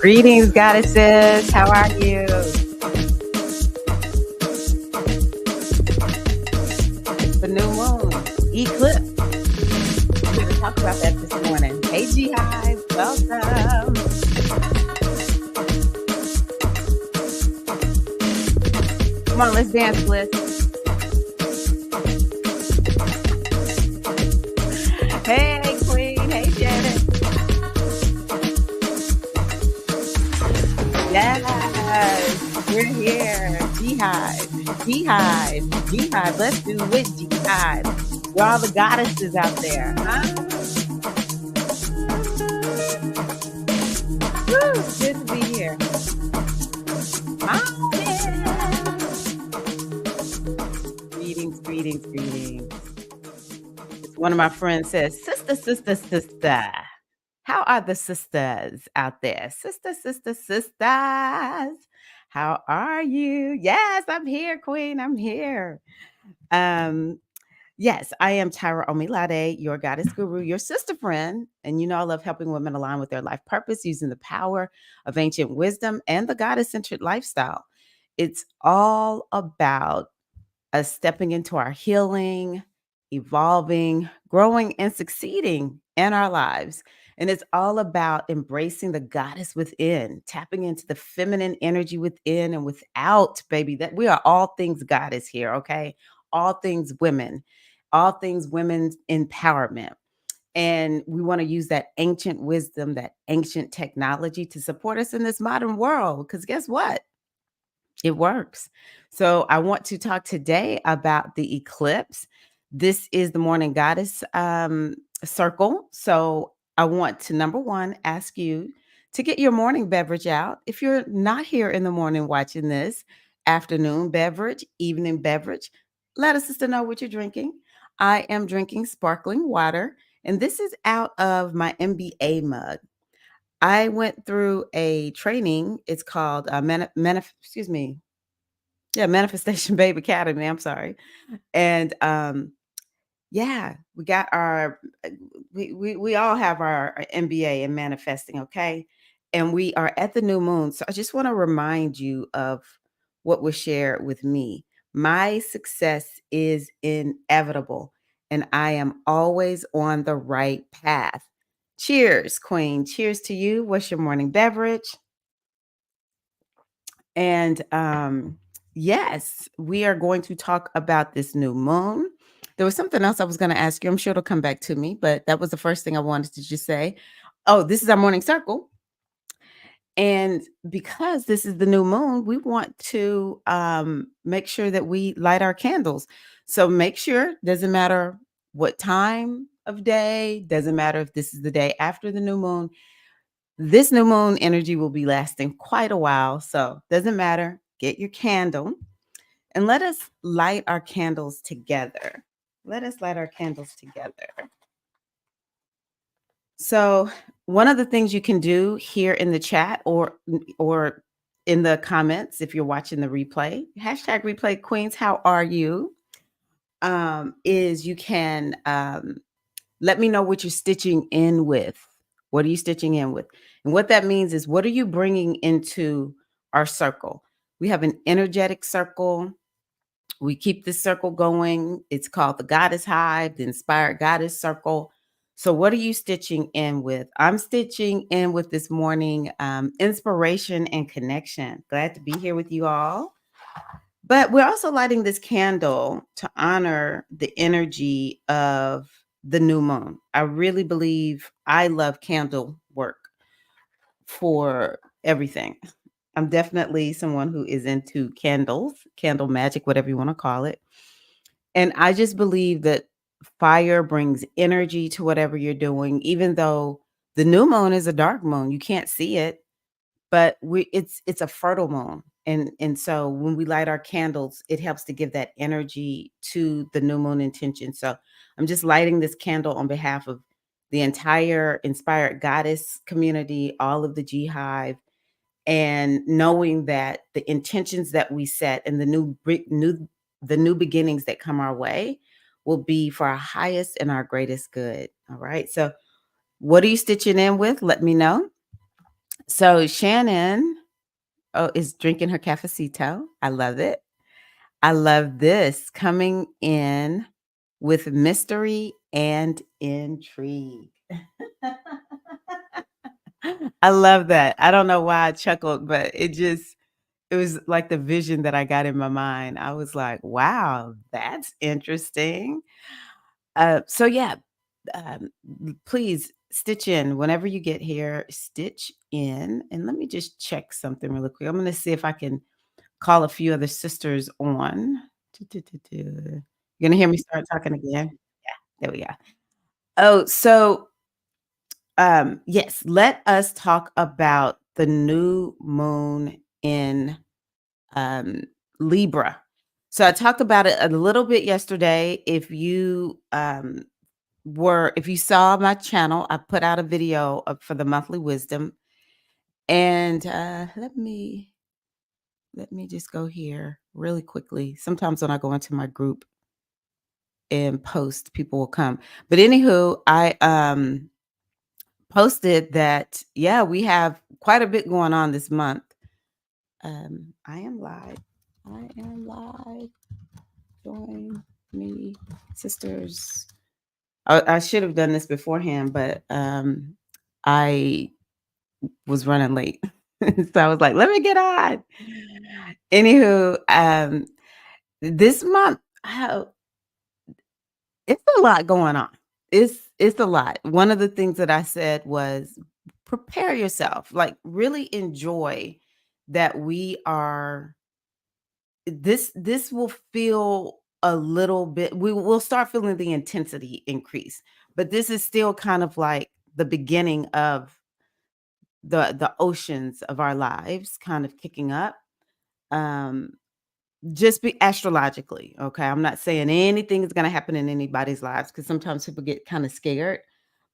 Greetings, goddesses. How are you? The new moon eclipse. We're going to talk about that this morning. Hey, G Hive, welcome. Come on, let's dance, Bliss. Hey, Queen. Hey, Janet. Yes, we're here. G Hive, G Hive, G Hive. Let's do it, G Hive. We're all the goddesses out there, huh? Woo, it's good to be here. Greetings, greetings, greetings. One of my friends says, sister, sister, sister. How are the sisters out there? Sister, sister, sisters. How are you? Yes, I'm here, Queen. I'm here. Yes, I am Tirra Omilade, your goddess guru, your sister friend. And you know, I love helping women align with their life purpose using the power of ancient wisdom and the goddess-centered lifestyle. It's all about us stepping into our healing, evolving, growing, and succeeding in our lives. And it's all about embracing the goddess within, tapping into the feminine energy within and without, baby. That we are all things goddess here, okay? All things women, all things women's empowerment. And we want to use that ancient wisdom, that ancient technology to support us in this modern world. Because guess what? It works. So I want to talk today about the eclipse. This is the morning goddess circle. So I want to, number one, ask you to get your morning beverage out. If you're not here in the morning watching this, afternoon beverage, evening beverage, let a sister know what you're drinking. I am drinking sparkling water, and this is out of my MBA mug. I went through a training. It's called Manifestation Babe Academy. I'm sorry. And yeah, we got our we all have our MBA in manifesting, okay? And we are at the new moon. So I just want to remind you of what was shared with me. My success is inevitable, and I am always on the right path. Cheers, Queen. Cheers to you. What's your morning beverage? And yes, we are going to talk about this new moon. There was something else I was going to ask you. I'm sure it'll come back to me, but that was the first thing I wanted to just say. Oh, this is our morning circle. And because this is the new moon, we want to make sure that we light our candles. So make sure, doesn't matter what time of day, doesn't matter if this is the day after the new moon. This new moon energy will be lasting quite a while. So doesn't matter. Get your candle and let us light our candles together. Let us light our candles together. So one of the things you can do here in the chat or in the comments, if you're watching the replay, hashtag replay queens, how are you? Is you can let me know what you're stitching in with. What are you stitching in with? And what that means is, what are you bringing into our circle? We have an energetic circle. We keep this circle going. It's called the Goddess Hive, the Inspired Goddess Circle. So what are you stitching in with? I'm stitching in with this morning inspiration and connection. Glad to be here with you all. But we're also lighting this candle to honor the energy of the new moon. I really believe I love candle work for everything. I'm definitely someone who is into candles, candle magic, whatever you want to call it. And I just believe that fire brings energy to whatever you're doing, even though the new moon is a dark moon. You can't see it, but it's a fertile moon. And so when we light our candles, it helps to give that energy to the new moon intention. So I'm just lighting this candle on behalf of the entire Inspired Goddess community, all of the G Hive, and knowing that the intentions that we set and the new beginnings that come our way will be for our highest and our greatest good. All right. So what are you stitching in with? Let me know. So Shannon, oh, is drinking her cafecito. I love it. I love this coming in with mystery and intrigue. I love that. I don't know why I chuckled, but it was like the vision that I got in my mind. I was like, wow, that's interesting. So yeah, please stitch in whenever you get here, stitch in. And let me just check something really quick. I'm going to see if I can call a few other sisters on. You're going to hear me start talking again. Yeah, there we go. Oh, so yes, let us talk about the new moon in um, Libra. So I talked about it a little bit yesterday. If you saw my channel, I put out a video for the monthly wisdom. And let me just go here really quickly. Sometimes when I go into my group and post, people will come. But anywho, I posted that yeah, we have quite a bit going on this month. I am live. I am live. Join me, sisters. I should have done this beforehand, but I was running late. So I was like, let me get on. Anywho, this month, it's a lot going on. It's a lot. One of the things that I said was prepare yourself, like really enjoy that we are this will feel a little bit we will start feeling the intensity increase, but this is still kind of like the beginning of the oceans of our lives kind of kicking up. Um just be astrologically, okay? I'm not saying anything is going to happen in anybody's lives because sometimes people get kind of scared,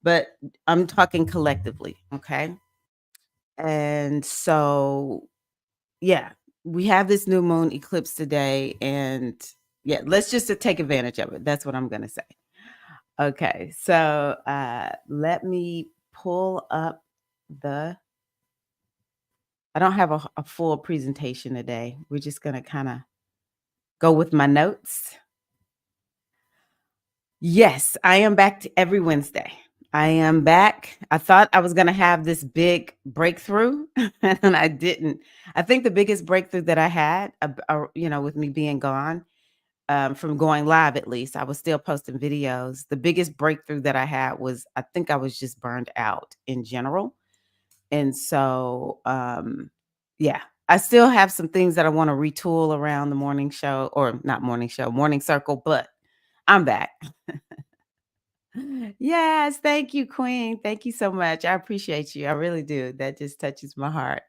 but I'm talking collectively, okay? And so yeah, we have this new moon eclipse today, and yeah, let's just take advantage of it. That's what I'm gonna say. Okay, so let me pull up the. I don't have a full presentation today. We're just gonna kind of go with my notes. Yes, I am back to every Wednesday. I am back. I thought I was going to have this big breakthrough, and I didn't. I think the biggest breakthrough that I had, with me being gone, from going live at least, I was still posting videos. The biggest breakthrough that I had was I think I was just burned out in general. And so, yeah, I still have some things that I want to retool around the morning show or not morning show, morning circle, but I'm back. Yes, thank you, Queen. Thank you so much. I appreciate you. I really do. That just touches my heart.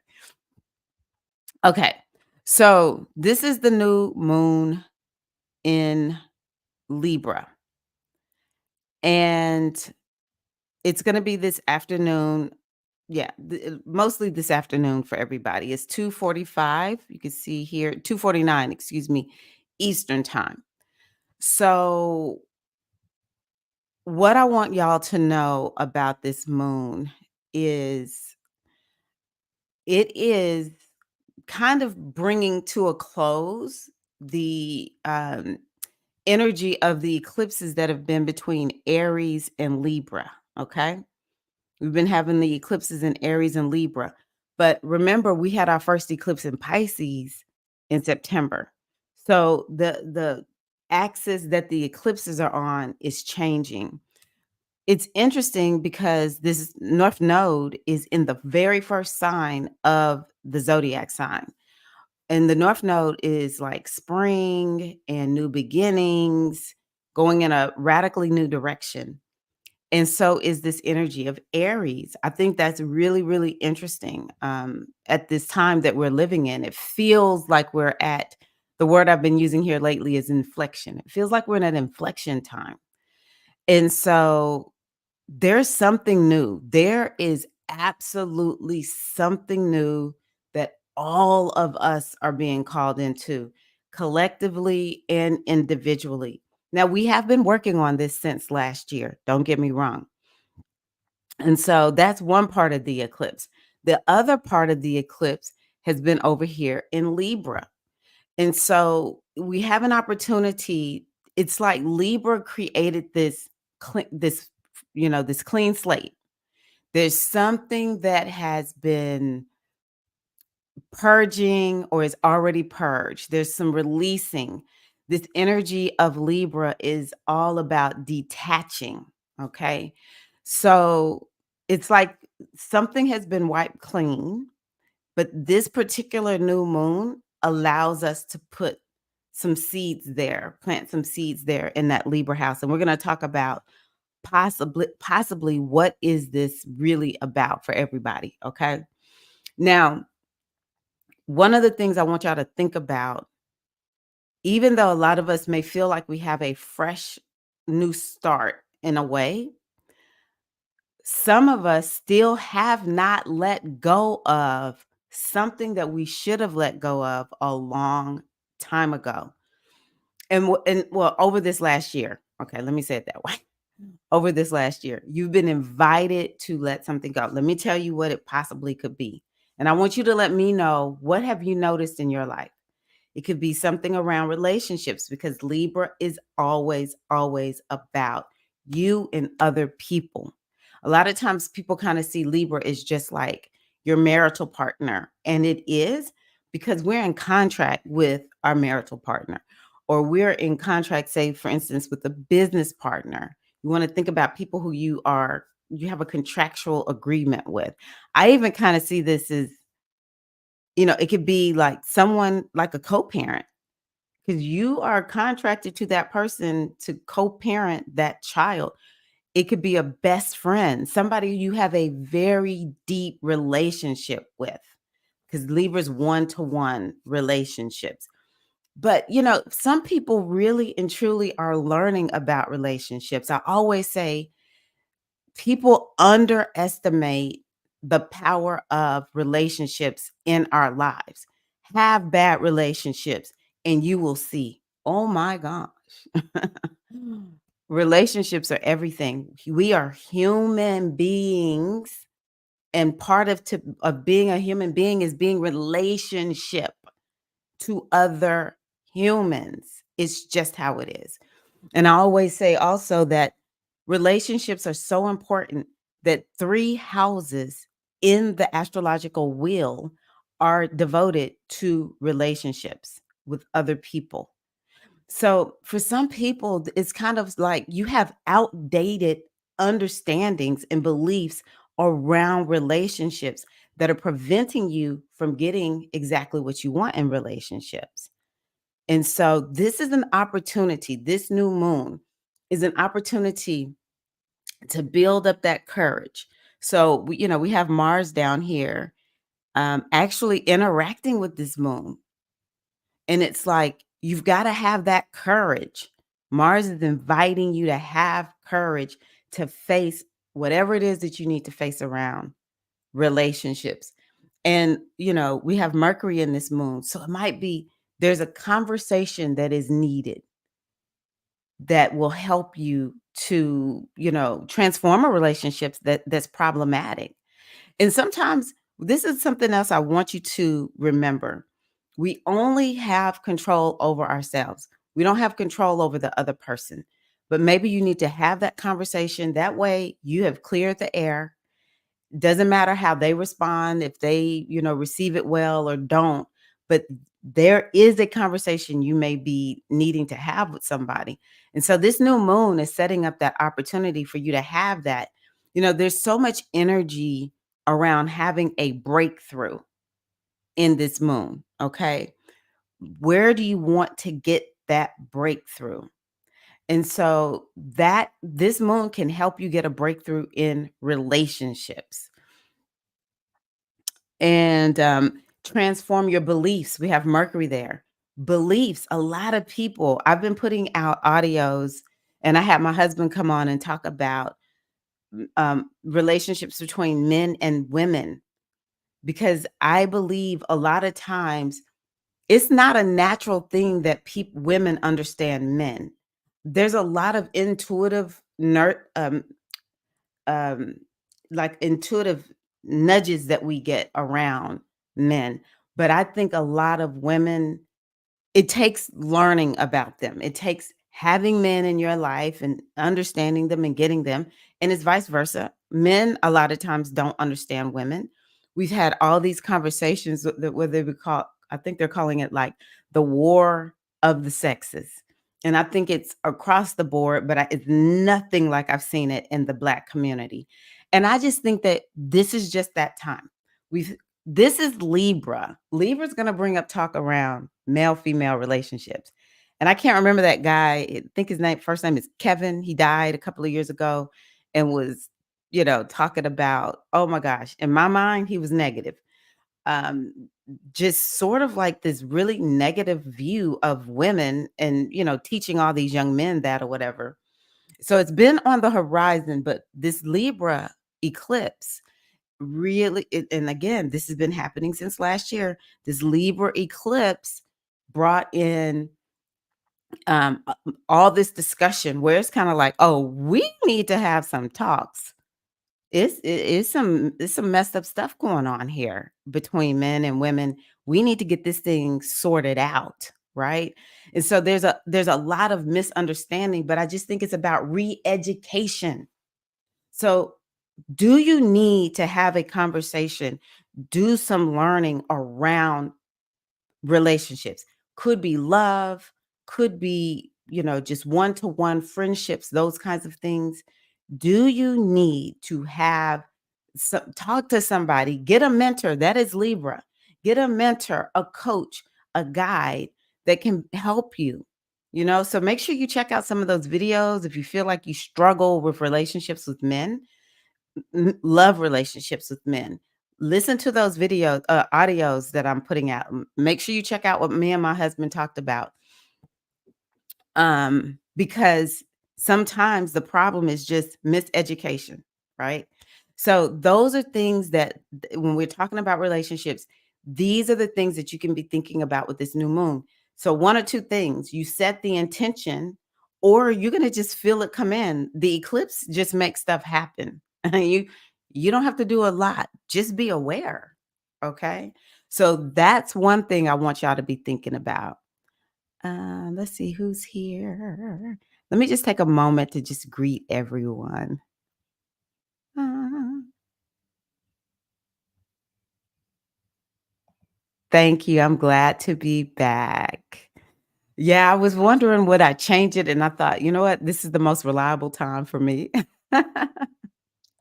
Okay. So, this is the new moon in Libra, and it's going to be this afternoon. Yeah, mostly this afternoon for everybody. It's 2:45. You can see here 2:49, excuse me, Eastern time. So, what I want y'all to know about this moon is it is kind of bringing to a close the energy of the eclipses that have been between Aries and Libra. Okay. We've been having the eclipses in Aries and Libra. But remember, we had our first eclipse in Pisces in September. So the axis that the eclipses are on is changing. It's interesting because this North Node is in the very first sign of the zodiac sign. And the North Node is like spring and new beginnings, going in a radically new direction. And so is this energy of Aries. I think that's really, really interesting at this time that we're living in. It feels like we're at the word I've been using here lately is inflection. It feels like we're in an inflection time. And so there's something new. There is absolutely something new that all of us are being called into collectively and individually. Now, we have been working on this since last year. Don't get me wrong. And so that's one part of the eclipse. The other part of the eclipse has been over here in Libra. And so we have an opportunity. It's like Libra created this, this clean slate. There's something that has been purging or is already purged. There's some releasing. This energy of Libra is all about detaching. Okay. So it's like something has been wiped clean, but this particular new moon allows us to put some seeds there, plant some seeds there in that Libra house. And we're going to talk about possibly what is this really about for everybody. Okay. Now, one of the things I want y'all to think about, even though a lot of us may feel like we have a fresh new start in a way, some of us still have not let go of something that we should have let go of a long time ago. And well, over this last year. Okay, let me say it that way. Over this last year, you've been invited to let something go. Let me tell you what it possibly could be. And I want you to let me know, what have you noticed in your life? It could be something around relationships, because Libra is always, always about you and other people. A lot of times people kind of see Libra as just like your marital partner. And it is, because we're in contract with our marital partner, or we're in contract, say, for instance, with a business partner. You want to think about people who you have a contractual agreement with. I even kind of see this as, it could be like someone like a co-parent, because you are contracted to that person to co-parent that child. It could be a best friend, somebody you have a very deep relationship with, because Libra's one-to-one relationships. But, some people really and truly are learning about relationships. I always say people underestimate the power of relationships in our lives. Have bad relationships, and you will see, oh my gosh. Relationships are everything. We are human beings, and part of being a human being is being relationship to other humans. It's just how it is. And I always say also that relationships are so important that 3 houses in the astrological wheel are devoted to relationships with other people. So for some people, it's kind of like you have outdated understandings and beliefs around relationships that are preventing you from getting exactly what you want in relationships. And so this is an opportunity. This new moon is an opportunity to build up that courage. So we have Mars down here, actually interacting with this moon. And it's like, you've got to have that courage. Mars is inviting you to have courage to face whatever it is that you need to face around relationships. And, we have Mercury in this moon. So it might be there's a conversation that is needed that will help you to, transform a relationships that's problematic. And sometimes this is something else I want you to remember. We only have control over ourselves. We don't have control over the other person. But maybe you need to have that conversation. That way you have cleared the air. Doesn't matter how they respond, if they, receive it well or don't, but there is a conversation you may be needing to have with somebody. And so this new moon is setting up that opportunity for you to have that. There's so much energy around having a breakthrough in this moon. Okay. Where do you want to get that breakthrough? And so that this moon can help you get a breakthrough in relationships and transform your beliefs. We have Mercury there. Beliefs. A lot of people, I've been putting out audios, and I had my husband come on and talk about relationships between men and women, because I believe a lot of times it's not a natural thing that women understand men. There's a lot of intuitive um, like intuitive nudges that we get around men. But I think a lot of women, it takes learning about them. It takes having men in your life and understanding them and getting them, and it's vice versa. Men a lot of times don't understand women. We've had all these conversations that what they would call, I think they're calling it like the war of the sexes. And I think it's across the board, but it's nothing like I've seen it in the Black community. And I just think that this is just that time. We've This is Libra. Libra's gonna bring up talk around male-female relationships. And I can't remember that guy. I think his first name is Kevin. He died a couple of years ago and was, talking about, oh my gosh, in my mind, he was negative. Um, just sort of like this really negative view of women and, teaching all these young men that or whatever. So it's been on the horizon, but this Libra eclipse really, and again, this has been happening since last year. This Libra eclipse brought in all this discussion where it's kind of like, oh, we need to have some talks. It's some messed up stuff going on here between men and women. We need to get this thing sorted out, right? And so there's a lot of misunderstanding, but I just think it's about re-education. So do you need to have a conversation, do some learning around relationships? Could be love, could be, just one-to-one friendships, those kinds of things. Do you need to have talk to somebody, get a mentor, that is Libra. Get a mentor, a coach, a guide that can help you. So make sure you check out some of those videos if you feel like you struggle with relationships with men, love relationships with men. Listen to those audios that I'm putting out. Make sure you check out what me and my husband talked about. Because sometimes the problem is just miseducation, right? So those are things that when we're talking about relationships, these are the things that you can be thinking about with this new moon. So one or two things, you set the intention, or you're going to just feel it come in. The eclipse just makes stuff happen. You don't have to do a lot. Just be aware. Okay? So that's one thing I want y'all to be thinking about. Let's see who's here. Let me just take a moment to just greet everyone. Uh, Thank you. I'm glad to be back. Yeah, I was wondering would I change it, and I thought, you know what? This is the most reliable time for me.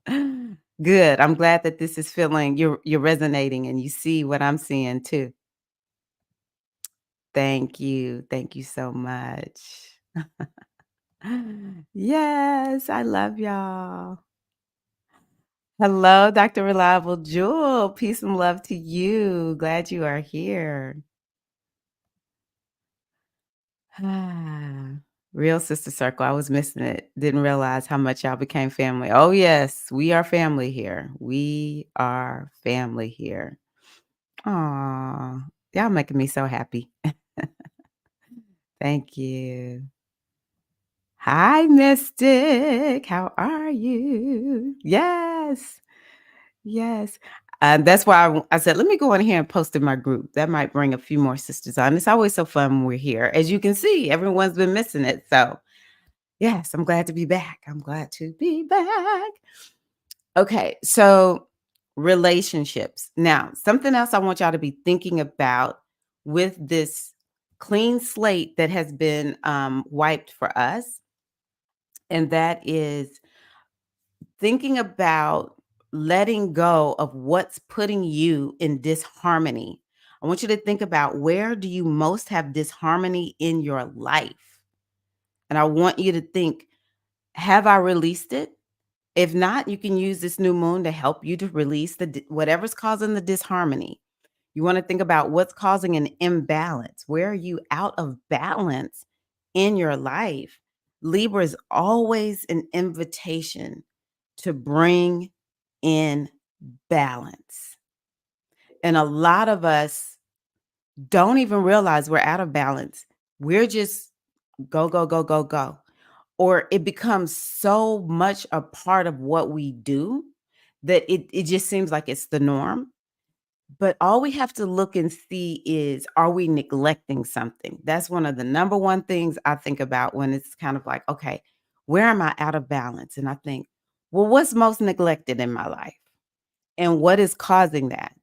Good. I'm glad that this is feeling you're resonating and you see what I'm seeing too. Thank you. Thank you so much. Yes, I love y'all. Hello, Dr. Reliable Jewel. Peace and love to you. Glad you are here. Ah, real sister circle. I was missing it. Didn't realize how much y'all became family. Oh, yes, we are family here. We are family here. Aw, y'all making me so happy. Thank you. Hi, Mystic. How are you? Yes. Yes. That's why I said, let me go in here and post in my group. That might bring a few more sisters on. It's always so fun when we're here. As you can see, everyone's been missing it. So, yes, I'm glad to be back. I'm glad to be back. Okay. So, relationships. Now, something else I want y'all to be thinking about with this clean slate that has been wiped for us, and that is thinking about letting go of what's putting you in disharmony. I want you to think about where do you most have disharmony in your life? And I want you to think, have I released it? If not, you can use this new moon to help you to release whatever's causing the disharmony. You want to think about what's causing an imbalance. Where are you out of balance in your life? Libra is always an invitation to bring in balance. And a lot of us don't even realize we're out of balance. We're just go, go, go, go, go. Or it becomes so much a part of what we do that it just seems like it's the norm. But all we have to look and see is, are we neglecting something? That's one of the number one things I think about when it's kind of like, okay, where am I out of balance? And I think, well, what's most neglected in my life? And what is causing that?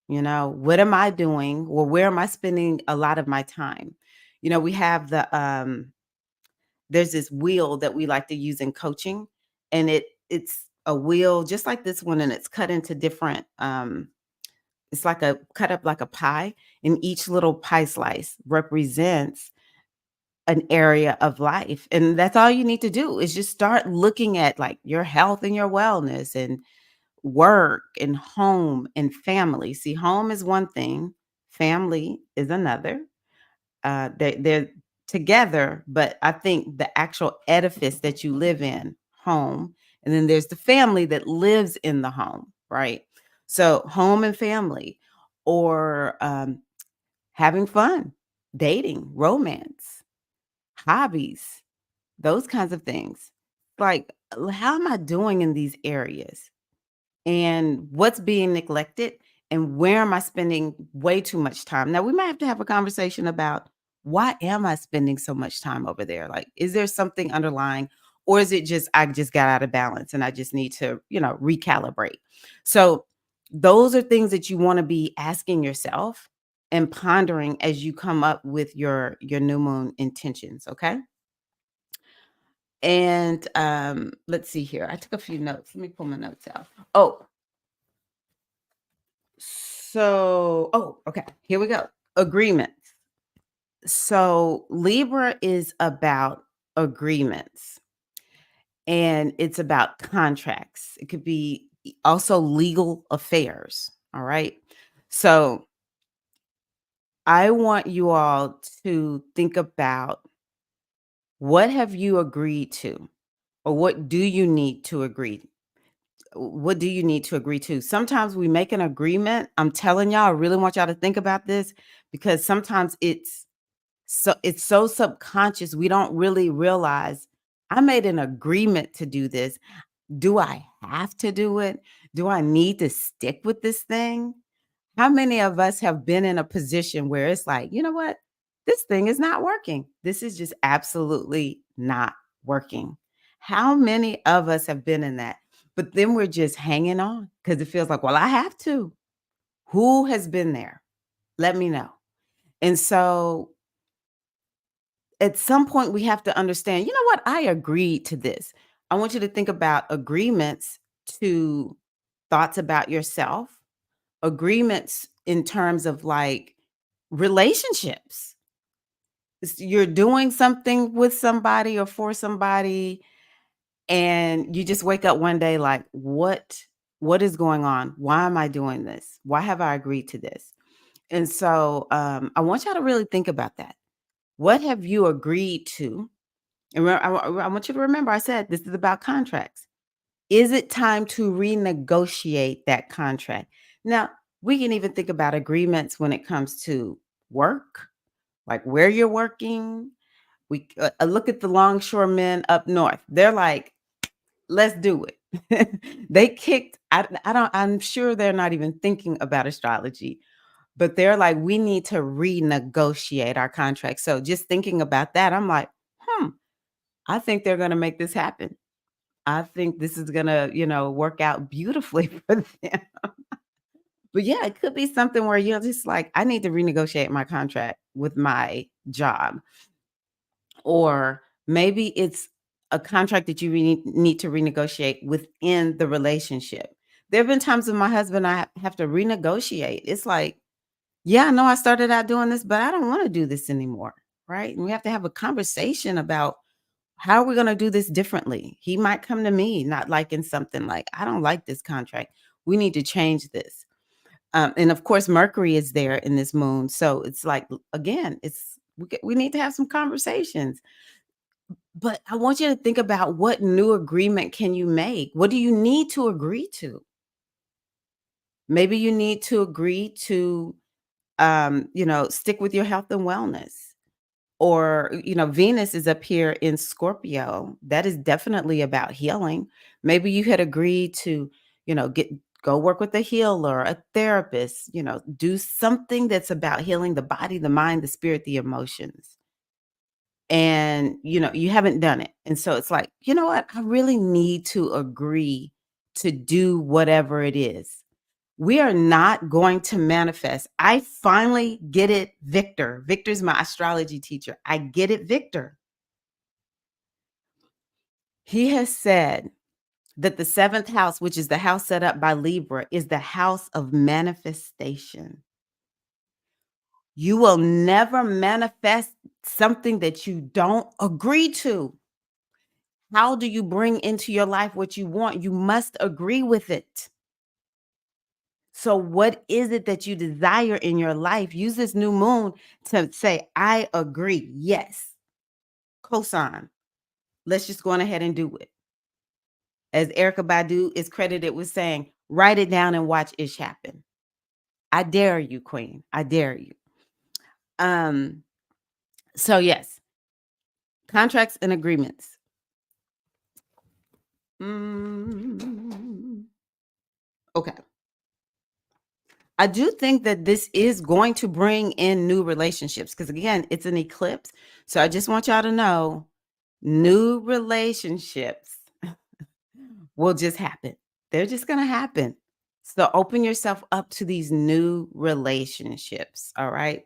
What am I doing? Or where am I spending a lot of my time? We have there's this wheel that we like to use in coaching, and it's a wheel just like this one, and it's cut into different it's like a cut up like a pie, and each little pie slice represents an area of life. And that's all you need to do is just start looking at like your health and your wellness and work and home and family. See, home is one thing, family is another. They're together, but I think the actual edifice that you live in, home, and then there's the family that lives in the home, right? So home and family, or having fun, dating, romance, hobbies, those kinds of things. Like, how am I doing in these areas? And what's being neglected, and where am I spending way too much time? Now, we might have to have a conversation about, why am I spending so much time over there? Like, is there something underlying, or is it just I just got out of balance and I just need to, recalibrate? So, those are things that you want to be asking yourself and pondering as you come up with your new moon intentions, okay? And let's see here. I took a few notes. Let me pull my notes out. Okay, here we go. Agreements. So Libra is about agreements, and it's about contracts. It could be also legal affairs. All right. So I want you all to think about, what have you agreed to, or what do you need to agree? What do you need to agree to? Sometimes we make an agreement. I'm telling y'all, I really want y'all to think about this, because sometimes it's so subconscious. We don't really realize, I made an agreement to do this. Do I have to do it? Do I need to stick with this thing? How many of us have been in a position where it's like, you know what? This thing is not working. This is just absolutely not working. How many of us have been in that? But then we're just hanging on because it feels like, well, I have to. Who has been there? Let me know. And so at some point, we have to understand, you know what? I agreed to this. I want you to think about agreements to thoughts about yourself, agreements in terms of like relationships. You're doing something with somebody or for somebody, and you just wake up one day like, what is going on? Why am I doing this? Why have I agreed to this? And so I want y'all to really think about that. What have you agreed to? And I want you to remember, I said this is about contracts. Is it time to renegotiate that contract? Now, we can even think about agreements when it comes to work, like where you're working. We look at the longshoremen up north. They're like, let's do it. They kicked, I don't, I'm sure they're not even thinking about astrology, but they're like, we need to renegotiate our contract. So just thinking about that, I'm like, I think they're going to make this happen. I think this is going to, work out beautifully for them. But yeah, it could be something where you're just like, I need to renegotiate my contract with my job. Or maybe it's a contract that you need to renegotiate within the relationship. There have been times with my husband, I have to renegotiate. It's like, yeah, I know I started out doing this, but I don't want to do this anymore. Right. And we have to have a conversation about, how are we going to do this differently? He might come to me not liking something, like, I don't like this contract. We need to change this. And of course, Mercury is there in this moon. So it's like, again, we need to have some conversations. But I want you to think about, what new agreement can you make? What do you need to agree to? Maybe you need to agree to, stick with your health and wellness. Or, Venus is up here in Scorpio. That is definitely about healing. Maybe you had agreed to, Get go work with a healer, a therapist, do something that's about healing the body, the mind, the spirit, the emotions. And, you haven't done it. And so it's like, you know what? I really need to agree to do whatever it is. We are not going to manifest. I finally get it, Victor. Victor's my astrology teacher. I get it, Victor. He has said that the seventh house, which is the house set up by Libra, is the house of manifestation. You will never manifest something that you don't agree to. How do you bring into your life what you want? You must agree with it. So, what is it that you desire in your life? Use this new moon to say, I agree. Yes. Cosign. Let's just go on ahead and do it. As Erica Badu is credited with saying, write it down and watch it happen. I dare you, Queen. I dare you. Um, so yes, contracts and agreements. Mm, okay. I do think that this is going to bring in new relationships because, again, it's an eclipse. So I just want y'all to know new relationships will just happen. They're just going to happen. So open yourself up to these new relationships. All right.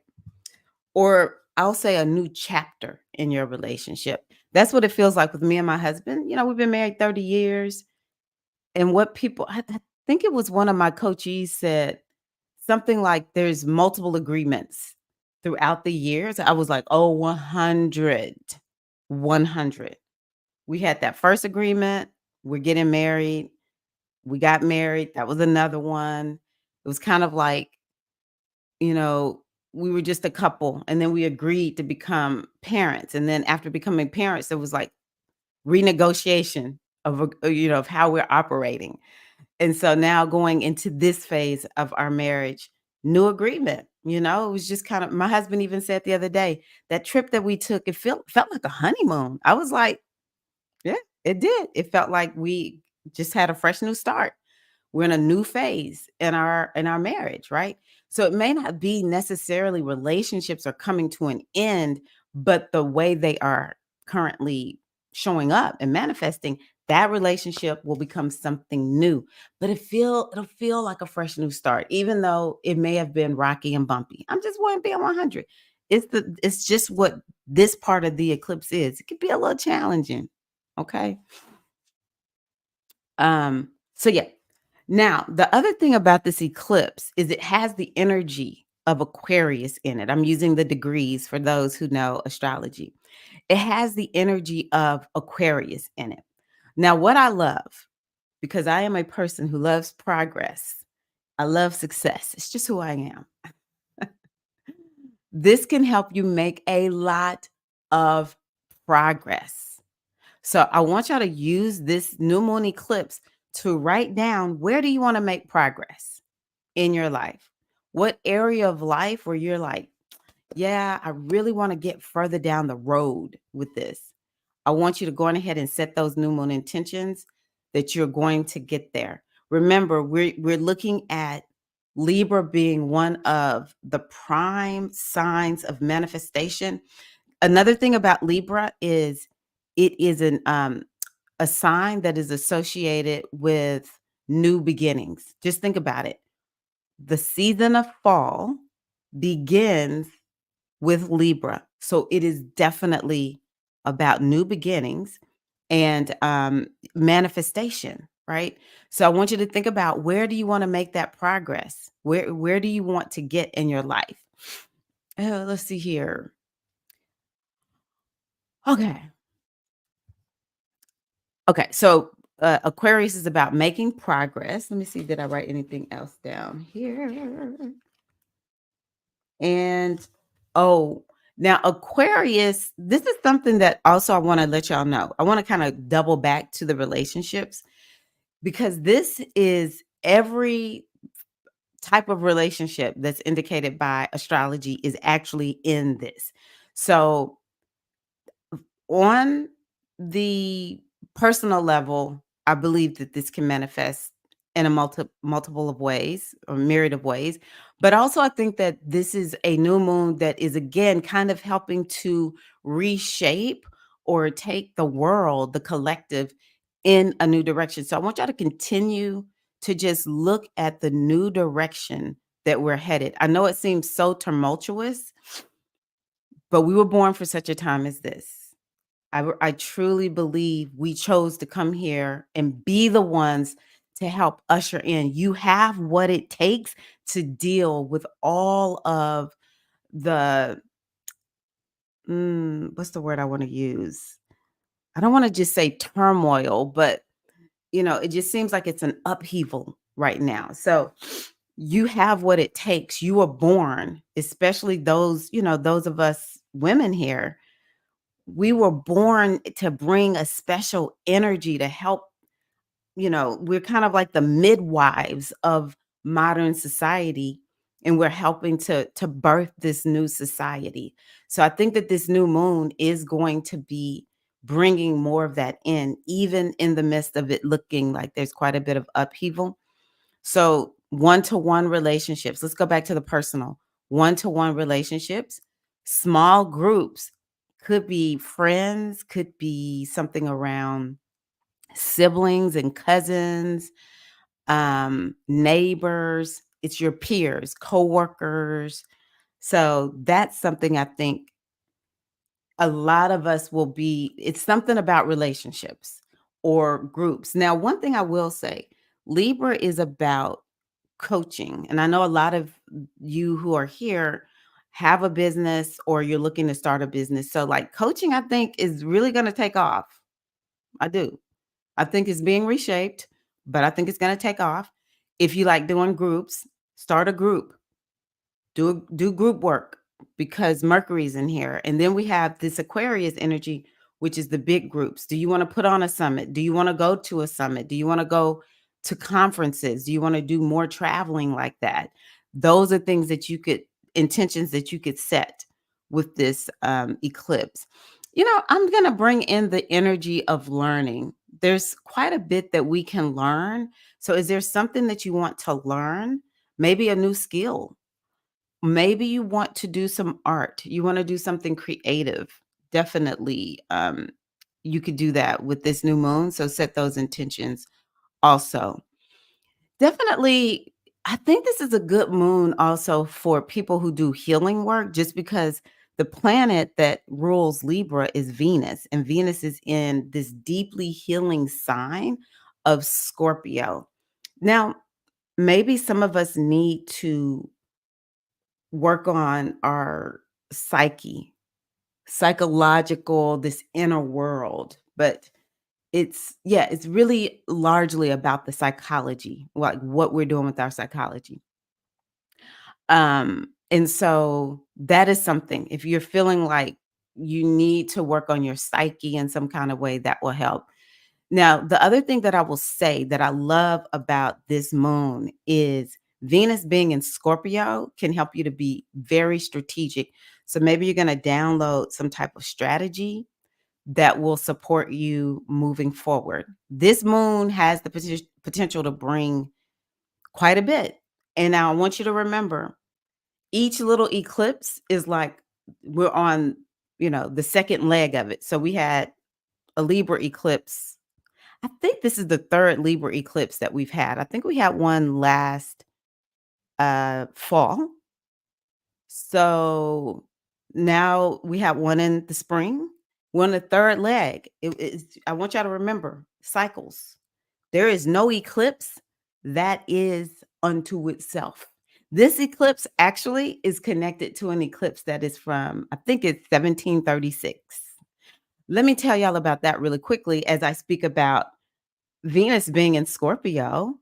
Or I'll say a new chapter in your relationship. That's what it feels like with me and my husband. We've been married 30 years. And what I think it was one of my coachees said, something like there's multiple agreements throughout the years. I was like, "Oh, 100, 100." We had that first agreement, we're getting married. We got married, that was another one. It was kind of like, you know, we were just a couple, and then we agreed to become parents, and then after becoming parents, it was like renegotiation of how we're operating. And so now going into this phase of our marriage, new agreement, it was just kind of my husband even said the other day, that trip that we took, it felt like a honeymoon. I was like, yeah, it did. It felt like we just had a fresh new start. We're in a new phase in our marriage, right? So it may not be necessarily relationships are coming to an end, but the way they are currently showing up and manifesting, that relationship will become something new. But it'll feel like a fresh new start, even though it may have been rocky and bumpy. I'm just want to be on 100. It's just what this part of the eclipse is. It could be a little challenging. Okay. So yeah. Now, the other thing about this eclipse is it has the energy of Aquarius in it. I'm using the degrees for those who know astrology. It has the energy of Aquarius in it. Now, what I love, because I am a person who loves progress, I love success. It's just who I am. This can help you make a lot of progress. So I want y'all to use this new moon eclipse to write down, where do you want to make progress in your life? What area of life where you're like, yeah, I really want to get further down the road with this. I want you to go on ahead and set those new moon intentions that you're going to get there. Remember, we're looking at Libra being one of the prime signs of manifestation. Another thing about Libra is it is a sign that is associated with new beginnings. Just think about it. The season of fall begins with Libra. So it is definitely about new beginnings and manifestation, right? So I want you to think about, where do you want to make that progress? Where do you want to get in your life? Let's see here. Okay. Okay. So Aquarius is about making progress. Let me see. Did I write anything else down here? And oh, now Aquarius, this is something that also I want to let y'all know. I want to kind of double back to the relationships, because this is every type of relationship that's indicated by astrology is actually in this. So on the personal level, I believe that this can manifest in a multiple of ways or myriad of ways. But also, I think that this is a new moon that is again kind of helping to reshape or take the world, the collective, in a new direction. So I want y'all to continue to just look at the new direction that we're headed. I know it seems so tumultuous, but we were born for such a time as this. I truly believe we chose to come here and be the ones to help usher in. You have what it takes to deal with all of the what's the word I want to use? I don't want to just say turmoil, but it just seems like it's an upheaval right now. So you have what it takes. You were born, especially those of us women here. We were born to bring a special energy to help. We're kind of like the midwives of modern society, and we're helping to birth this new society. So I think that this new moon is going to be bringing more of that in, even in the midst of it looking like there's quite a bit of upheaval. So one-to-one relationships, let's go back to the personal. One-to-one relationships, small groups, could be friends, could be something around siblings and cousins, neighbors, it's your peers, coworkers. So that's something I think a lot of us will be. It's something about relationships or groups. Now, one thing I will say, Libra is about coaching. And I know a lot of you who are here have a business or you're looking to start a business. So like coaching, I think is really going to take off. I do. I think it's being reshaped, but I think it's gonna take off. If you like doing groups, start a group. Do group work because Mercury's in here. And then we have this Aquarius energy, which is the big groups. Do you want to put on a summit? Do you want to go to a summit? Do you want to go to conferences? Do you want to do more traveling like that? Those are things that you could intentions that you could set with this eclipse. I'm going to bring in the energy of learning. There's quite a bit that we can learn. So is there something that you want to learn? Maybe a new skill. Maybe you want to do some art. You want to do something creative. Definitely, you could do that with this new moon. So set those intentions also. Definitely, I think this is a good moon also for people who do healing work, just because the planet that rules Libra is Venus, and Venus is in this deeply healing sign of Scorpio. Now, maybe some of us need to work on our psyche, psychological, this inner world. But it's really largely about the psychology, like what we're doing with our psychology. And so that is something. If you're feeling like you need to work on your psyche in some kind of way, that will help. Now, the other thing that I will say that I love about this moon is Venus being in Scorpio can help you to be very strategic. So maybe you're going to download some type of strategy that will support you moving forward. This moon has the potential to bring quite a bit. And now I want you to remember each little eclipse is like we're on, the second leg of it. So we had a Libra eclipse. I think this is the third Libra eclipse that we've had. I think we had one last fall. So now we have one in the spring. We're on the third leg. I want y'all to remember cycles. There is no eclipse that is unto itself. This eclipse actually is connected to an eclipse that is from, I think it's 1736. Let me tell y'all about that really quickly as I speak about Venus being in Scorpio.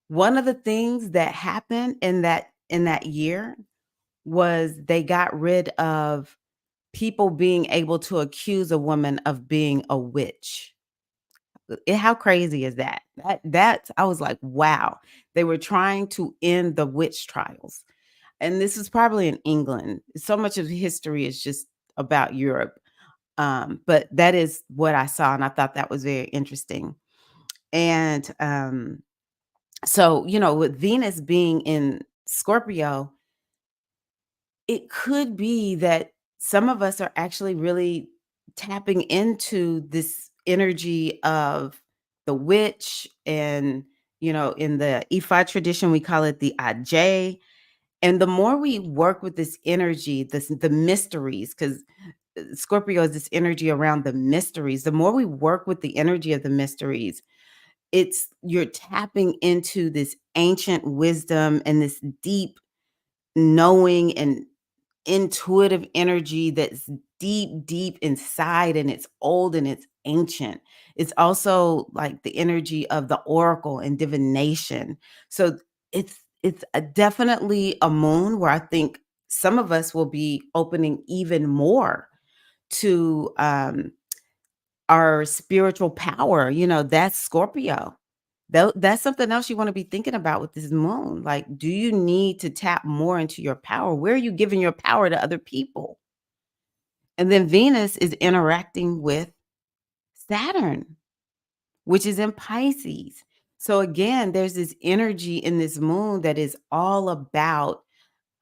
One of the things that happened in that year was they got rid of people being able to accuse a woman of being a witch. How crazy is that? That I was like, wow. They were trying to end the witch trials. And this is probably in England. So much of history is just about Europe. But that is what I saw, and I thought that was very interesting. And So, with Venus being in Scorpio, it could be that some of us are actually really tapping into this energy of the witch. And, in the Ifa tradition, we call it the Aj. And the more we work with this energy, the mysteries, because Scorpio is this energy around the mysteries. The more we work with the energy of the mysteries, you're tapping into this ancient wisdom and this deep knowing and intuitive energy that's deep, deep inside, and it's old and it's ancient. It's also like the energy of the oracle and divination. So definitely a moon where I think some of us will be opening even more to our spiritual power. That's Scorpio. That's something else you want to be thinking about with this moon. Like, do you need to tap more into your power? Where are you giving your power to other people? And then Venus is interacting with Saturn, which is in Pisces. So again, there's this energy in this moon that is all about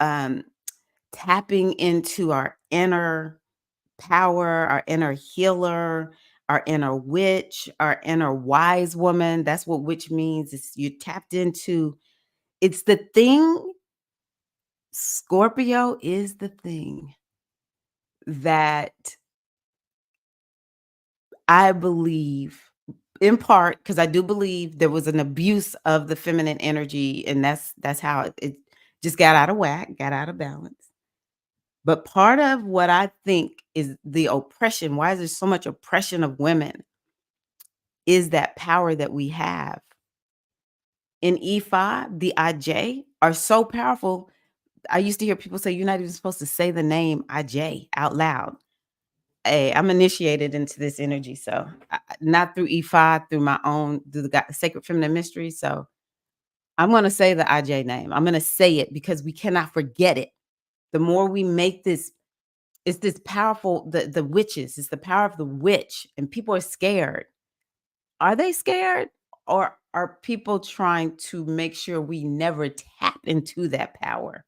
um, tapping into our inner power, our inner healer, our inner witch, our inner wise woman. That's what witch means. Is you tapped into. It's the thing. Scorpio is the thing that I believe, in part, because I do believe there was an abuse of the feminine energy, and that's how it just got out of whack, got out of balance. But part of what I think is the oppression, why is there so much oppression of women, is that power that we have. In E5, the IJ are so powerful. I used to hear people say, "You're not even supposed to say the name IJ out loud." Hey, I'm initiated into this energy, so not through E5, through my own, through the sacred feminine mystery. So I'm going to say the IJ name. I'm going to say it because we cannot forget it. The more we make this, it's this powerful. The witches. It's the power of the witch, and people are scared. Are they scared, or are people trying to make sure we never tap into that power?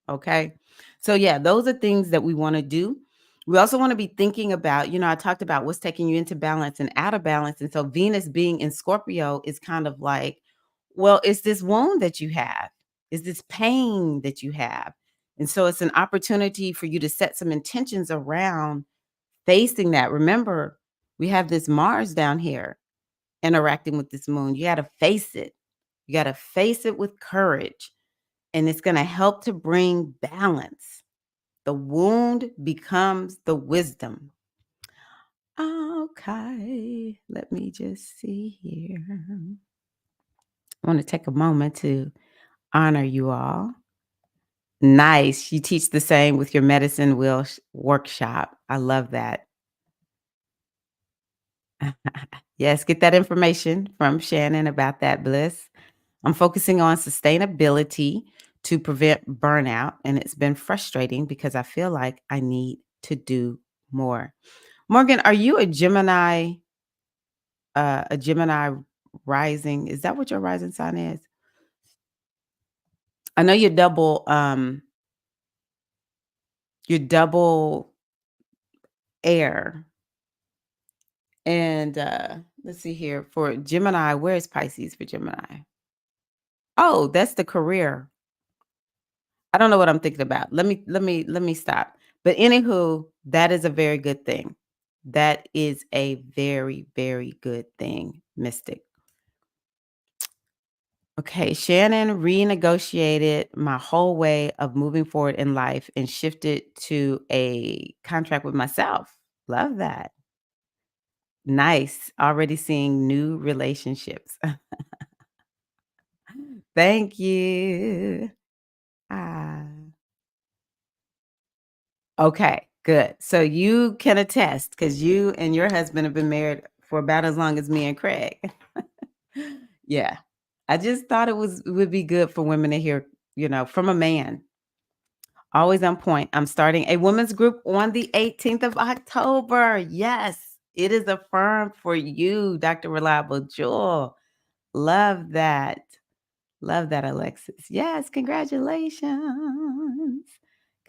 Okay. So yeah, those are things that we want to do. We also want to be thinking about, I talked about what's taking you into balance and out of balance. And so Venus being in Scorpio is kind of like, well, it's this wound that you have, it's this pain that you have. And so it's an opportunity for you to set some intentions around facing that. Remember, we have this Mars down here interacting with this moon. You got to face it. You got to face it with courage, and it's going to help to bring balance. The wound becomes the wisdom. Okay, let me just see here. I want to take a moment to honor you all. Nice. You teach the same with your medicine wheel workshop. I love that. Yes, get that information from Shannon about that bliss. I'm focusing on sustainability to prevent burnout, and it's been frustrating because I feel like I need to do more. Morgan, are you a Gemini rising? Is that what your rising sign is? I know you're double air. And let's see here. For Gemini, where is Pisces for Gemini? Oh, that's the career. I don't know what I'm thinking about. Let me stop. But anywho, that is a very good thing. That is a very, very good thing, Mystic. Okay, Shannon renegotiated my whole way of moving forward in life and shifted to a contract with myself. Love that. Nice. Already seeing new relationships. Thank you. Ah. Okay, good. So you can attest because you and your husband have been married for about as long as me and Craig. Yeah. I just thought it would be good for women to hear, from a man. Always on point. I'm starting a women's group on the 18th of October. Yes, it is affirmed for you, Dr. Reliable Jewel. Love that. Love that, Alexis. Yes, congratulations.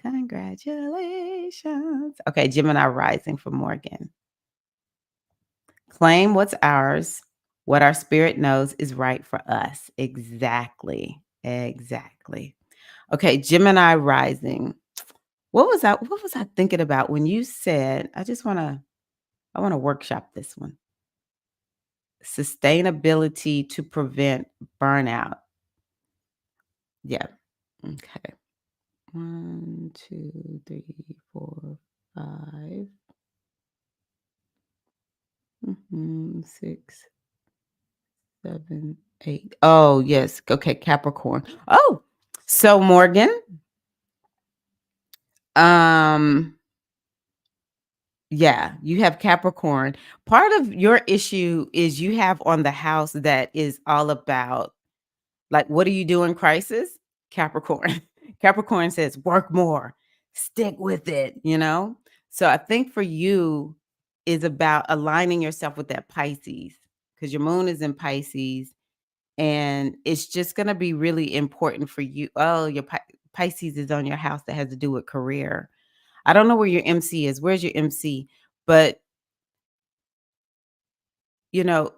Congratulations. Okay, Gemini rising for Morgan. Claim what's ours. What our spirit knows is right for us. Exactly. Exactly. Okay, Gemini rising. What was I thinking about when you said, I want to workshop this one. Sustainability to prevent burnout. Yeah. Okay. 1, 2, 3, 4, 5. 6, 7, 8. Oh, yes. Okay, Capricorn. Oh, so Morgan, um, yeah, you have Capricorn. Part of your issue is you have on the house that is all about, like, what do you do in crisis? Capricorn. Capricorn says, work more, stick with it. So I think for you is about aligning yourself with that Pisces because your moon is in Pisces and it's just going to be really important for you. Oh, your Pisces is on your house that has to do with career. I don't know where your MC is. Where's your MC? But, you know,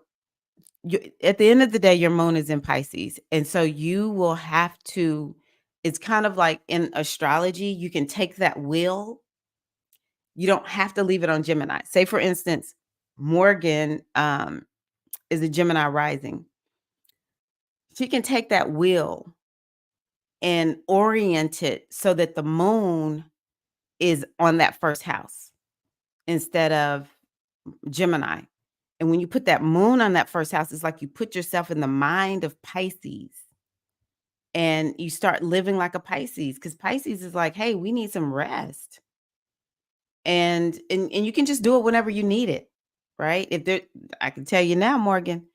at the end of the day, your moon is in Pisces. And so you will have to, it's kind of like in astrology, you can take that wheel. You don't have to leave it on Gemini. Say, for instance, Morgan is a Gemini rising. She can take that wheel and orient it so that the moon is on that first house instead of Gemini. And when you put that moon on that first house, it's like you put yourself in the mind of Pisces and you start living like a Pisces because Pisces is like, hey, we need some rest. And you can just do it whenever you need it, right? If there, I can tell you now, Morgan,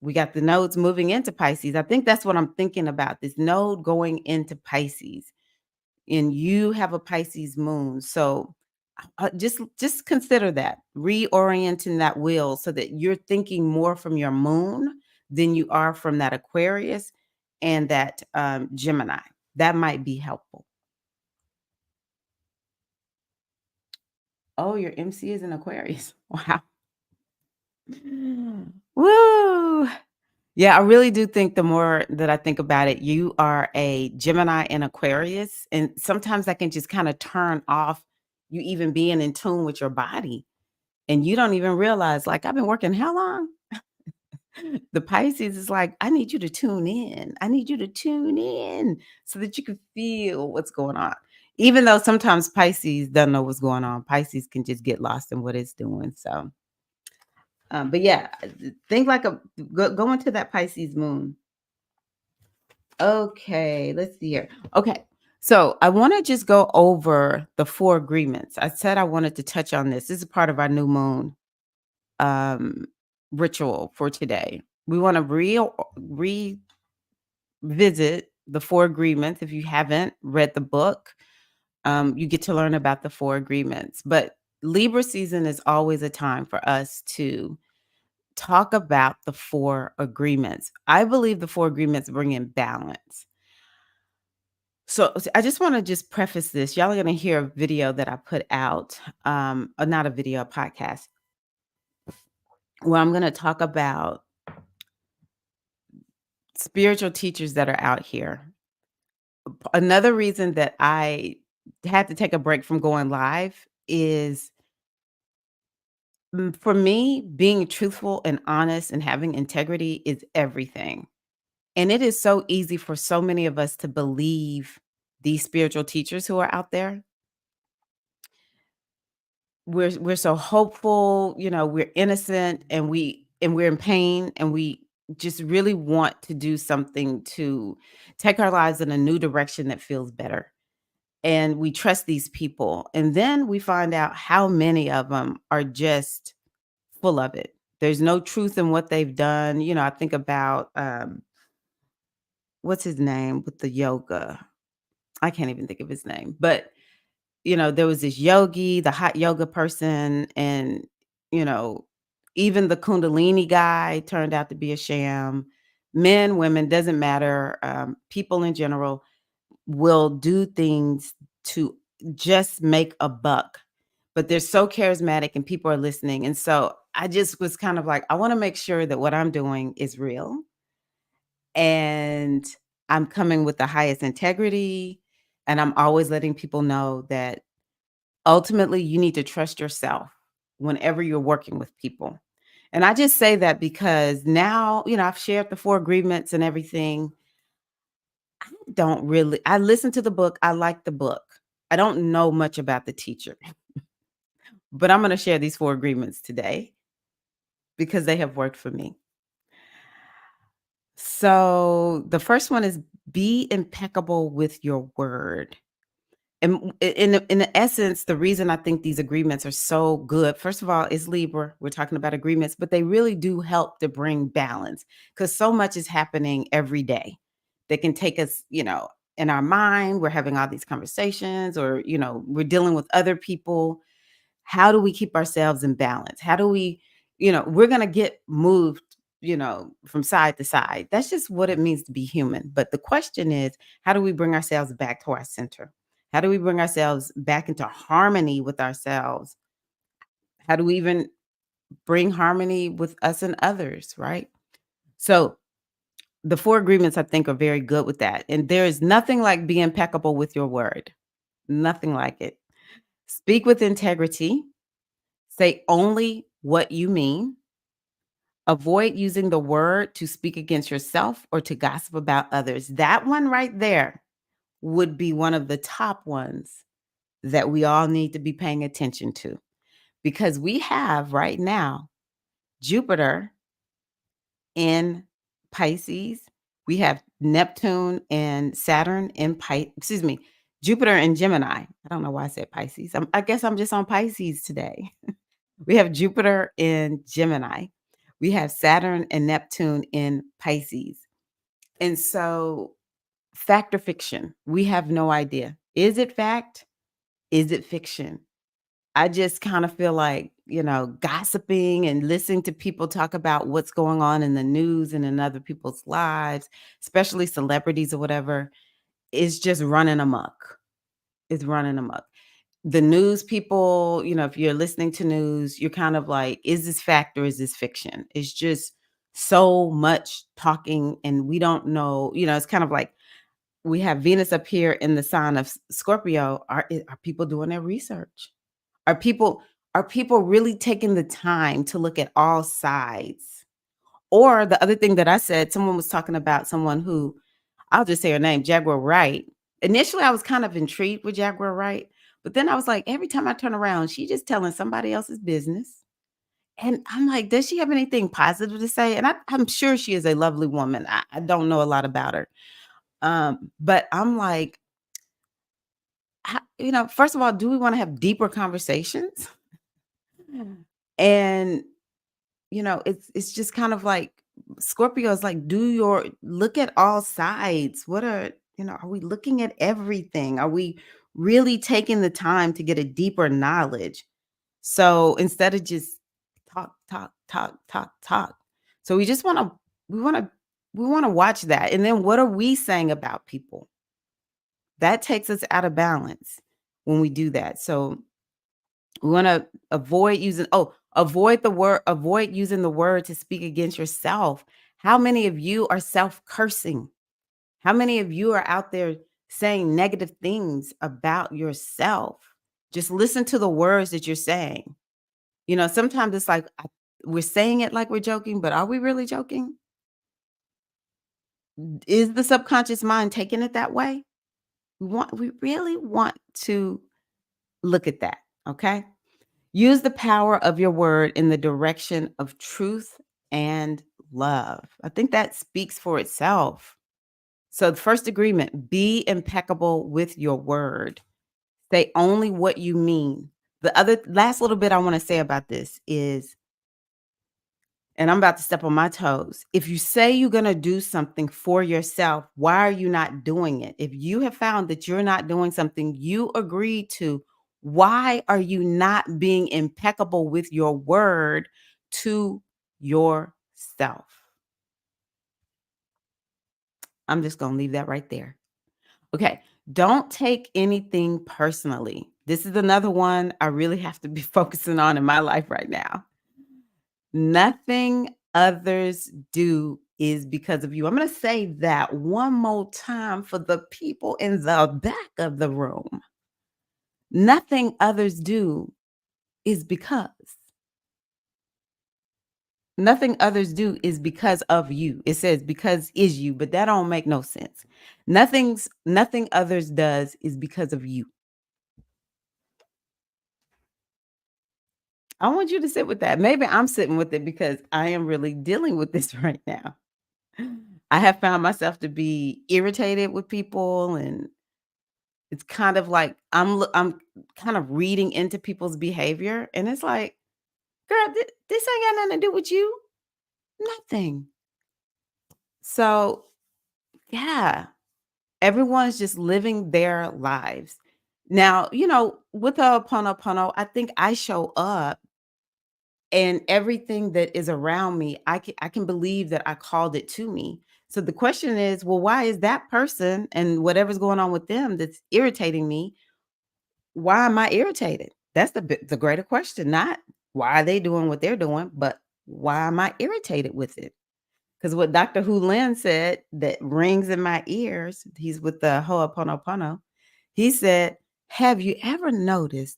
we got the nodes moving into Pisces. I think that's what I'm thinking about. This node going into Pisces, and you have a Pisces moon. So just consider that reorienting that wheel so that you're thinking more from your moon than you are from that Aquarius and that Gemini. That might be helpful. Oh, your MC is an Aquarius. Wow. Woo. Yeah, I really do think the more that I think about it, you are a Gemini and Aquarius. And sometimes that can just kind of turn off you even being in tune with your body. And you don't even realize, like, I've been working how long? The Pisces is like, I need you to tune in. I need you to tune in so that you can feel what's going on. Even though sometimes Pisces doesn't know what's going on, Pisces can just get lost in what it's doing. So, but yeah, think like go into that Pisces moon. Okay, let's see here. Okay, so I want to just go over the 4 agreements. I said I wanted to touch on this. This is part of our new moon um, ritual for today. We want to revisit the 4 agreements. If you haven't read the book, you get to learn about the 4 agreements. But Libra season is always a time for us to talk about the 4 agreements. I believe the 4 agreements bring in balance. So I just want to just preface this. Y'all are going to hear a video that I put out, not a video, a podcast, where I'm going to talk about spiritual teachers that are out here. Another reason that I had to take a break from going live is for me, being truthful and honest and having integrity is everything. And it is so easy for so many of us to believe these spiritual teachers who are out there. We're so hopeful, we're innocent and we're in pain and we just really want to do something to take our lives in a new direction that feels better. And we trust these people. And then we find out how many of them are just full of it. There's no truth in what they've done. I think about what's his name with the yoga. I can't even think of his name, but there was this yogi, the hot yoga person, and, you know, even the Kundalini guy turned out to be a sham. Men, women, doesn't matter. People in general will do things to just make a buck, but they're so charismatic and people are listening. And so I just was kind of like, I want to make sure that what I'm doing is real and I'm coming with the highest integrity. And I'm always letting people know that ultimately you need to trust yourself whenever you're working with people. And I just say that because now, I've shared the 4 agreements and everything. I listen to the book. I like the book. I don't know much about the teacher, but I'm going to share these 4 agreements today because they have worked for me. So the first one is be impeccable with your word. And in the essence, the reason I think these agreements are so good, first of all, is Libra. We're talking about agreements, but they really do help to bring balance because so much is happening every day that can take us, in our mind. We're having all these conversations, or, we're dealing with other people. How do we keep ourselves in balance? How do we, we're going to get moved, from side to side. That's just what it means to be human. But the question is, how do we bring ourselves back to our center? How do we bring ourselves back into harmony with ourselves? How do we even bring harmony with us and others, right? So the 4 agreements I think are very good with that. And there is nothing like being impeccable with your word. Nothing like it. Speak with integrity. Say only what you mean. Avoid using the word to speak against yourself or to gossip about others. That one right there would be one of the top ones that we all need to be paying attention to, because we have right now Jupiter in Pisces. We have Neptune and Saturn in Jupiter in Gemini. I don't know why I said Pisces. I guess I'm just on Pisces today. We have Jupiter in Gemini. We have Saturn and Neptune in Pisces. And so, fact or fiction, we have no idea. Is it fact? Is it fiction? I just kind of feel like, gossiping and listening to people talk about what's going on in the news and in other people's lives, especially celebrities or whatever, is just running amok. It's running amok. The news people, if you're listening to news, you're kind of like, is this fact or is this fiction? It's just so much talking and we don't know, it's kind of like we have Venus up here in the sign of Scorpio. Are people doing their research? Are people are people really taking the time to look at all sides? Or the other thing that I said, someone was talking about someone who, I'll just say her name, Jaguar Wright. Initially, I was kind of intrigued with Jaguar Wright, but then I was like, every time I turn around, she's just telling somebody else's business. And I'm like, does she have anything positive to say? And I'm sure she is a lovely woman. I don't know a lot about her. But I'm like, first of all, do we want to have deeper conversations? And it's just kind of like Scorpio is like, look at all sides. Are we looking at everything? Are we really taking the time to get a deeper knowledge? So instead of just talk, talk, talk, talk, talk. So we want to, we want to watch that. And then what are we saying about people? That takes us out of balance when we do that. So we want to avoid using the word to speak against yourself. How many of you are self-cursing? How many of you are out there saying negative things about yourself? Just listen to the words that you're saying. Sometimes it's like we're saying it like we're joking, but are we really joking? Is the subconscious mind taking it that way? We really want to look at that, okay? Use the power of your word in the direction of truth and love. I think that speaks for itself. So, the first agreement, be impeccable with your word. Say only what you mean. The other last little bit I want to say about this is, and I'm about to step on my toes. If you say you're going to do something for yourself, why are you not doing it? If you have found that you're not doing something you agreed to, why are you not being impeccable with your word to yourself? I'm just going to leave that right there. Okay. Don't take anything personally. This is another one I really have to be focusing on in my life right now. Nothing others do is because of you. I'm going to say that one more time for the people in the back of the room. Nothing others do is because. Nothing others do is because of you. It says because is you, but that don't make no sense. Nothing others does is because of you. I want you to sit with that. Maybe I'm sitting with it because I am really dealing with this right now. I have found myself to be irritated with people, and it's kind of like I'm kind of reading into people's behavior, and it's like, girl, this ain't got nothing to do with you. Nothing. So, yeah, everyone's just living their lives. Now, with a Ho'oponopono, I think I show up and everything that is around me, I can believe that I called it to me. So the question is, well, why is that person and whatever's going on with them that's irritating me? Why am I irritated? That's the greater question. Not why are they doing what they're doing, but why am I irritated with it? Because what Dr. Hu Lin said that rings in my ears, he's with the Ho'oponopono. He said, have you ever noticed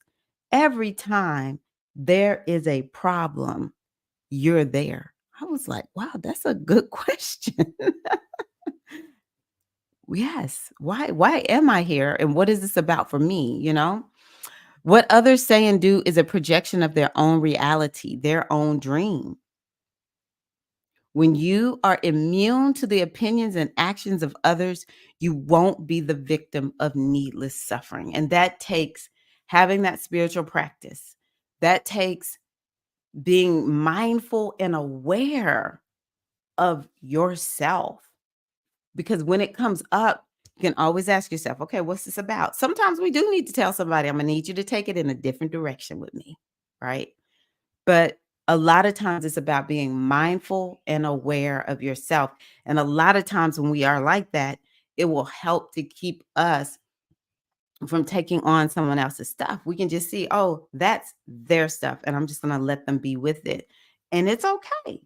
every time there is a problem, you're there? I was like, wow, that's a good question. Yes. Why am I here? And what is this about for me? What others say and do is a projection of their own reality, their own dream. When you are immune to the opinions and actions of others, you won't be the victim of needless suffering. And that takes having that spiritual practice. That takes being mindful and aware of yourself. Because when it comes up, you can always ask yourself, okay, what's this about? Sometimes we do need to tell somebody, I'm going to need you to take it in a different direction with me, right? But a lot of times it's about being mindful and aware of yourself. And a lot of times when we are like that, it will help to keep us from taking on someone else's stuff. We can just see, oh, that's their stuff. And I'm just going to let them be with it. And it's okay,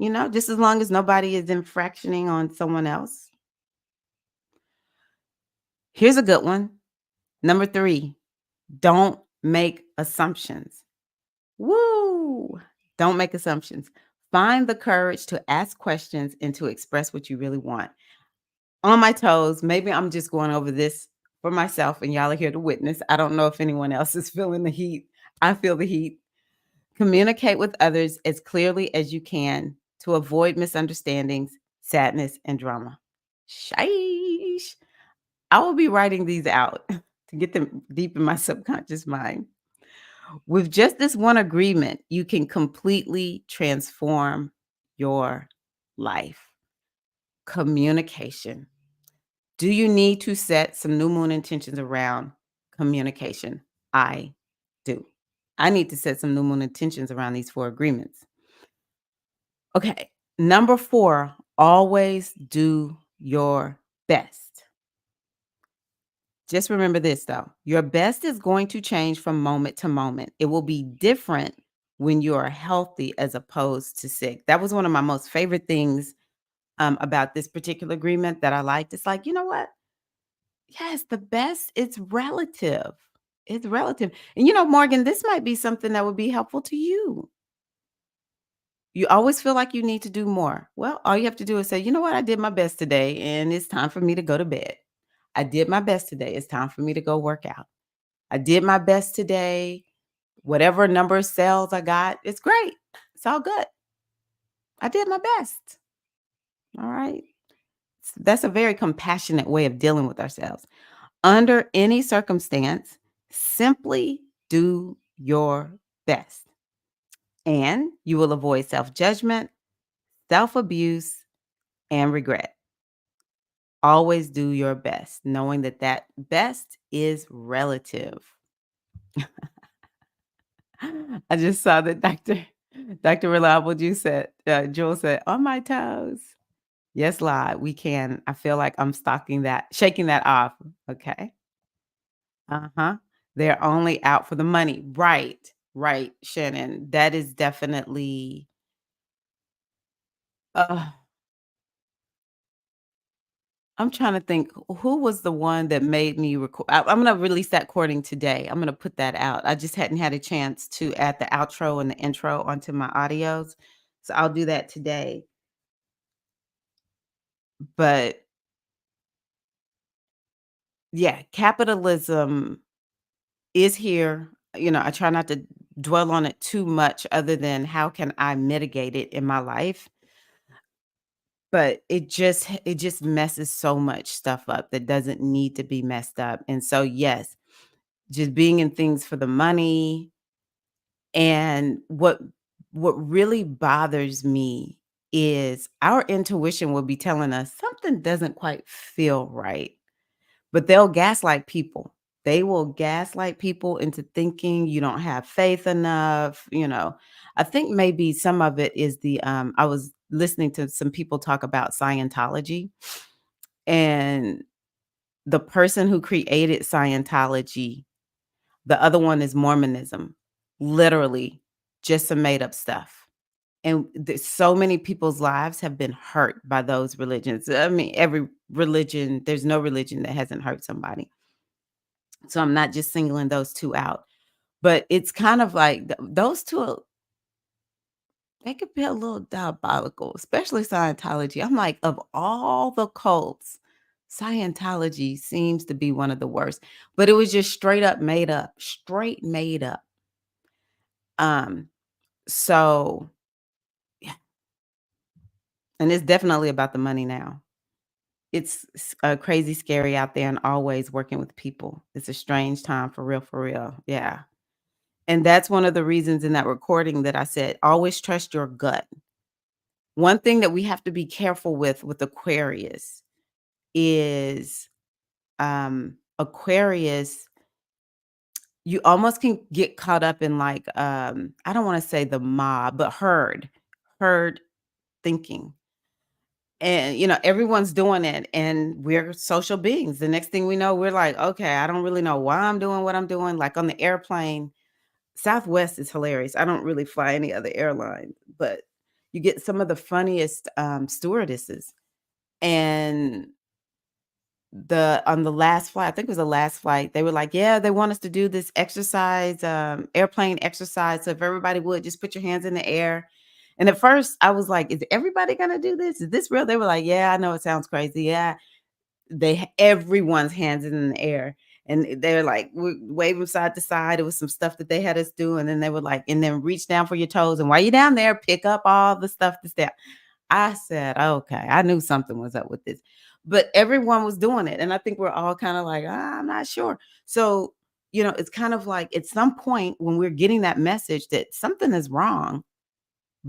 just as long as nobody is infractioning on someone else. Here's a good one. Number 3, don't make assumptions. Woo! Don't make assumptions. Find the courage to ask questions and to express what you really want. On my toes, maybe I'm just going over this for myself and y'all are here to witness. I don't know if anyone else is feeling the heat. I feel the heat. Communicate with others as clearly as you can to avoid misunderstandings, sadness, and drama. Sheesh. I will be writing these out to get them deep in my subconscious mind. With just this one agreement, you can completely transform your life. Communication. Do you need to set some new moon intentions around communication? I do. I need to set some new moon intentions around these 4 agreements. Okay. Number 4, always do your best. Just remember this though. Your best is going to change from moment to moment. It will be different when you are healthy as opposed to sick. That was one of my most favorite things about this particular agreement that I liked. It's like, you know what? Yes, the best, it's relative. It's relative. And Morgan, this might be something that would be helpful to you. You always feel like you need to do more. Well, all you have to do is say, you know what? I did my best today and it's time for me to go to bed. I did my best today. It's time for me to go work out. I did my best today. Whatever number of sales I got, it's great. It's all good. I did my best. All right. That's a very compassionate way of dealing with ourselves. Under any circumstance, simply do your best. And you will avoid self-judgment, self-abuse, and regret. Always do your best, knowing that best is relative. I just saw that Dr. Reliable Juice Jewel said, on my toes. Yes, live. We can. I feel like I'm stalking that, shaking that off. Okay. Uh-huh. They're only out for the money. Right. Right, Shannon. That is definitely uh I'm trying to think who was the one that made me record. I'm gonna release that recording today. I'm gonna put that out. I just hadn't had a chance to add the outro and the intro onto my audios. So I'll do that today. But yeah, capitalism is here. I try not to dwell on it too much other than how can I mitigate it in my life. But it just messes so much stuff up that doesn't need to be messed up. And so yes, just being in things for the money. And what really bothers me is our intuition will be telling us something doesn't quite feel right, but they'll gaslight people. They will gaslight people into thinking you don't have faith enough. I think maybe some of it is I was listening to some people talk about Scientology, and the person who created Scientology, the other one is Mormonism. Literally just some made up stuff. And there's so many people's lives have been hurt by those religions. I mean, every religion, there's no religion that hasn't hurt somebody. So I'm not just singling those 2 out. But it's kind of like those 2, they could be a little diabolical, especially Scientology. I'm like, of all the cults, Scientology seems to be one of the worst. But it was just straight up made up, straight made up. Um, so yeah, and it's definitely about the money now. It's crazy scary out there and always working with people. It's a strange time for real, for real. Yeah. And that's one of the reasons in that recording that I said, always trust your gut. One thing that we have to be careful with Aquarius is Aquarius, you almost can get caught up in like I don't want to say the mob, but herd thinking. And everyone's doing it and we're social beings. The next thing we know, we're like, okay, I don't really know why I'm doing what I'm doing. Like on the airplane, Southwest is hilarious. I don't really fly any other airline, but you get some of the funniest stewardesses. And the on the last flight, I think it was the last flight, they were like, yeah, they want us to do this exercise, airplane exercise. So if everybody would just put your hands in the air. And at first I was like, is everybody gonna do this? Is this real? They were like, yeah, I know it sounds crazy. Yeah. Everyone's hands in the air. And they're like waving side to side. It was some stuff that they had us do. And then they were like, and then reach down for your toes. And while you're down there, pick up all the stuff that's there. I said, "Okay." I knew something was up with this, but everyone was doing it, and I think we're all kinda like, I'm not sure." So, it's kind of like at some point when we're getting that message that something is wrong,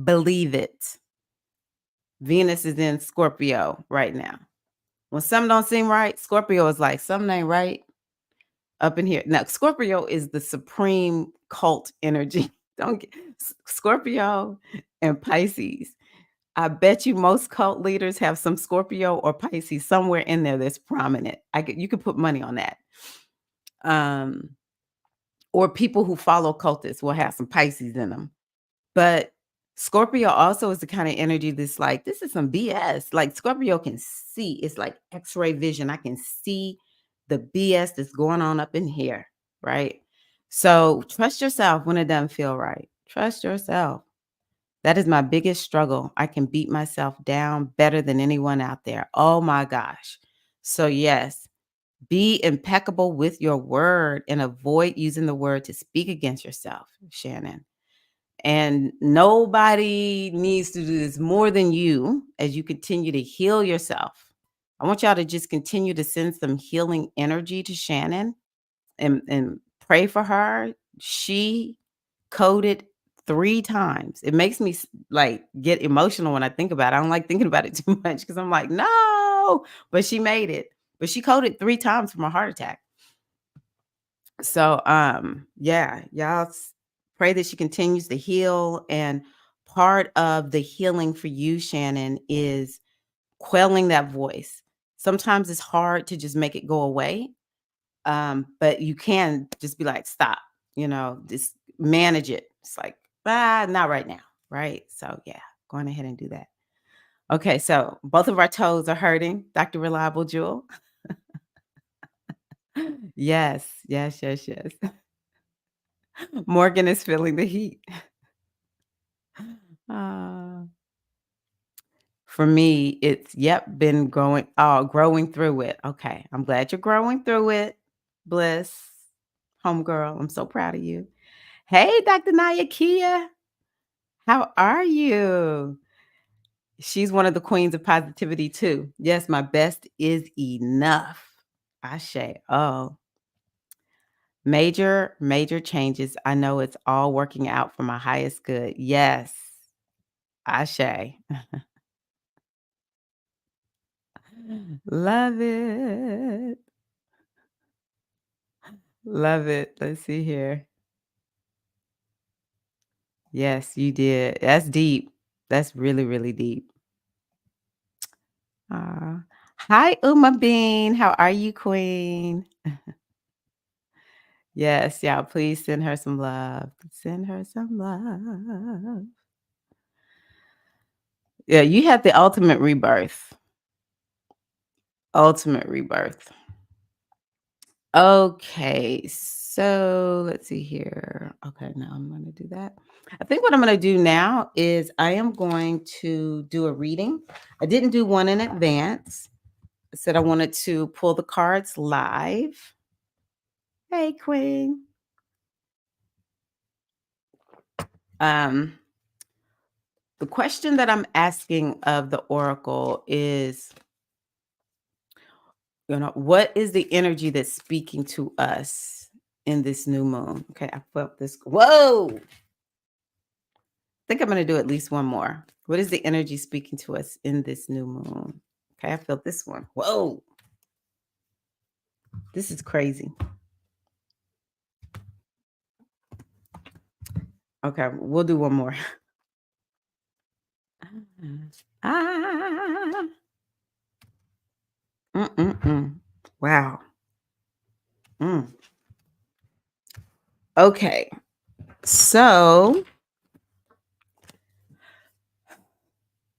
believe it. Venus is in Scorpio right now. When something don't seem right, Scorpio is like, "Something ain't right up in here." Now, Scorpio is the supreme cult energy. Don't get Scorpio and Pisces. I bet you most cult leaders have some Scorpio or Pisces somewhere in there that's prominent. You could put money on that. Um, or people who follow cultists will have some Pisces in them. But Scorpio also is the kind of energy that's like, this is some BS. Like Scorpio can see, it's like X-ray vision. I can see the BS that's going on up in here, right? So trust yourself when it doesn't feel right. Trust yourself. That is my biggest struggle. I can beat myself down better than anyone out there. Oh my gosh. So, yes, be impeccable with your word and avoid using the word to speak against yourself, Shannon. And nobody needs to do this more than you as you continue to heal yourself. I want y'all to just continue to send some healing energy to Shannon and pray for her. She coded 3 times. It makes me like get emotional when I think about it. I don't like thinking about it too much because I'm like, no, but she made it. But she coded 3 times from a heart attack. So yeah, pray that she continues to heal. And part of the healing for you, Shannon, is quelling that voice. Sometimes it's hard to just make it go away, but you can just be like, "Stop," just manage it. It's like, not right now, right? So, yeah, going ahead and do that. Okay, so both of our toes are hurting, Dr. Reliable Jewel. Yes, yes, yes, yes. Morgan is feeling the heat. Uh, for me, it's been growing through it. Okay, I'm glad you're growing through it, Bliss, homegirl. I'm so proud of you. Hey, Dr. Naya Kia, how are you? She's one of the queens of positivity too. Yes, my best is enough. Ashe. Oh, major, major changes. I know it's all working out for my highest good. Yes. Ashe. Love it. Love it. Let's see here. Yes, you did. That's deep. That's really, really deep. Hi, Uma Bean. How are you, Queen? Yes, y'all, please send her some love. Send her some love. Yeah, you had the ultimate rebirth. Ultimate rebirth. Okay, so let's see here. Okay, now I'm going to do that. I think what I'm going to do now is I am going to do a reading. I didn't do one in advance. I said I wanted to pull the cards live. Hey, Queen. Um, the question that I'm asking of the oracle is, what is the energy that's speaking to us in this new moon? Okay, I felt this. Whoa! I think I'm going to do at least one more. What is the energy speaking to us in this new moon? Okay, I felt this one. Whoa! This is crazy. Okay, we'll do one more. Ah. Wow. Mm. Okay. So,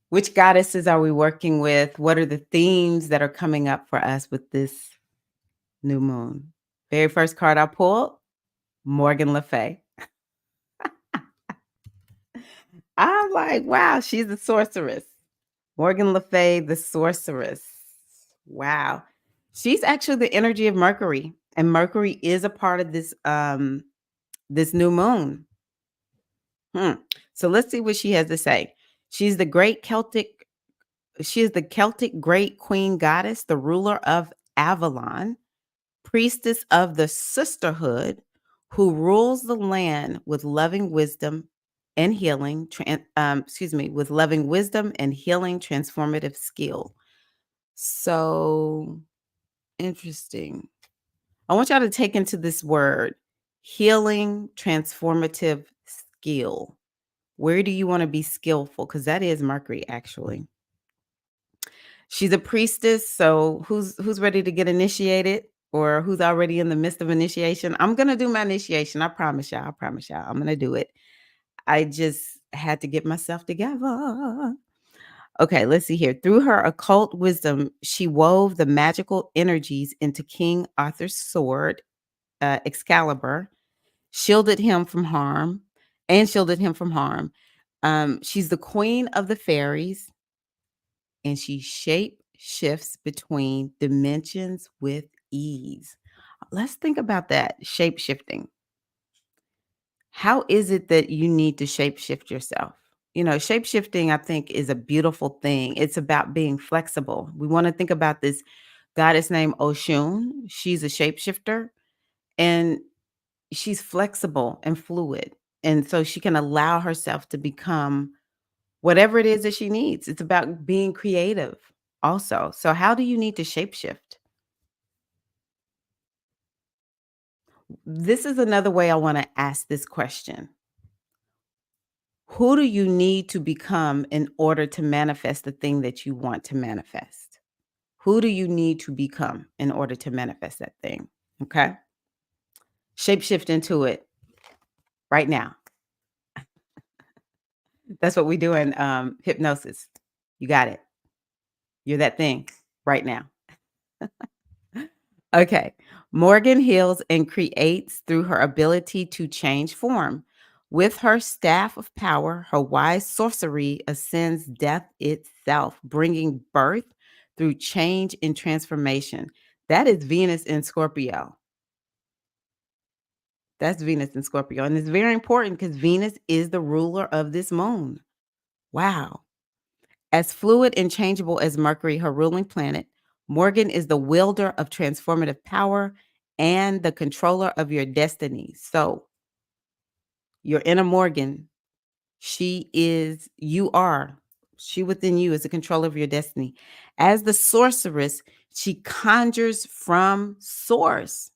which goddesses are we working with? What are the themes that are coming up for us with this new moon? Very first card I pulled, Morgan Le Fay. I'm like, wow, she's the sorceress. Morgan Le Fay, the sorceress. Wow. She's actually the energy of Mercury, and Mercury is a part of this new moon. So let's see what she has to say. She's the great Celtic She is the Celtic great queen goddess, the ruler of Avalon, priestess of the sisterhood, who rules the land with loving wisdom and healing, with loving wisdom and healing transformative skill. So interesting. I want y'all to take into this word, healing transformative skill. Where do you want to be skillful? Because that is Mercury, actually. She's a priestess, so who's ready to get initiated or who's already in the midst of initiation? I'm gonna do my initiation. I promise y'all. I promise y'all. I'm gonna do it. I just had to get myself together. Okay, let's see here. Through her occult wisdom, she wove the magical energies into King Arthur's sword, Excalibur, shielded him from harm. She's the queen of the fairies, and she shape shifts between dimensions with ease. Let's think about that shape shifting. How is it that you need to shape shift yourself? Shape shifting, I think, is a beautiful thing. It's about being flexible. We want to think about this goddess named Oshun. She's a shapeshifter and she's flexible and fluid. And so she can allow herself to become whatever it is that she needs. It's about being creative also. So how do you need to shapeshift? This is another way I want to ask this question. Who do you need to become in order to manifest the thing that you want to manifest? Who do you need to become in order to manifest that thing? Okay. Shapeshift into it right now. That's what we do in hypnosis. You got it. You're that thing right now. Okay. Morgan heals and creates through her ability to change form. With her staff of power, her wise sorcery ascends death itself, bringing birth through change and transformation. That is Venus in Scorpio. That's Venus in Scorpio. And it's very important because Venus is the ruler of this moon. Wow. As fluid and changeable as Mercury, her ruling planet, Morgan is the wielder of transformative power and the controller of your destiny. So, your inner Morgan, she within you is the controller of your destiny. As the sorceress, she conjures from source,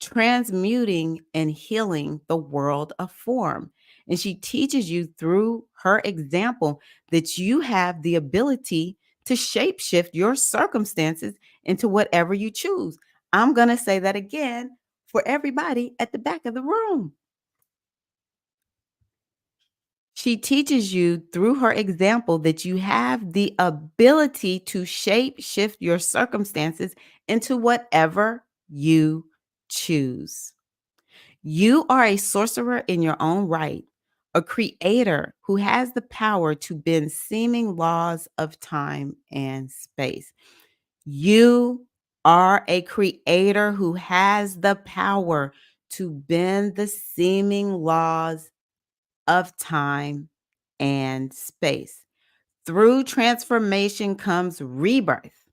transmuting and healing the world of form. And she teaches you through her example that you have the ability to shapeshift your circumstances into whatever you choose. I'm going to say that again for everybody at the back of the room. She teaches you through her example that you have the ability to shape shift your circumstances into whatever you choose. You are a sorcerer in your own right, a creator who has the power to bend seeming laws of time and space. You are a creator who has the power to bend the seeming laws of time and space. Through transformation comes rebirth,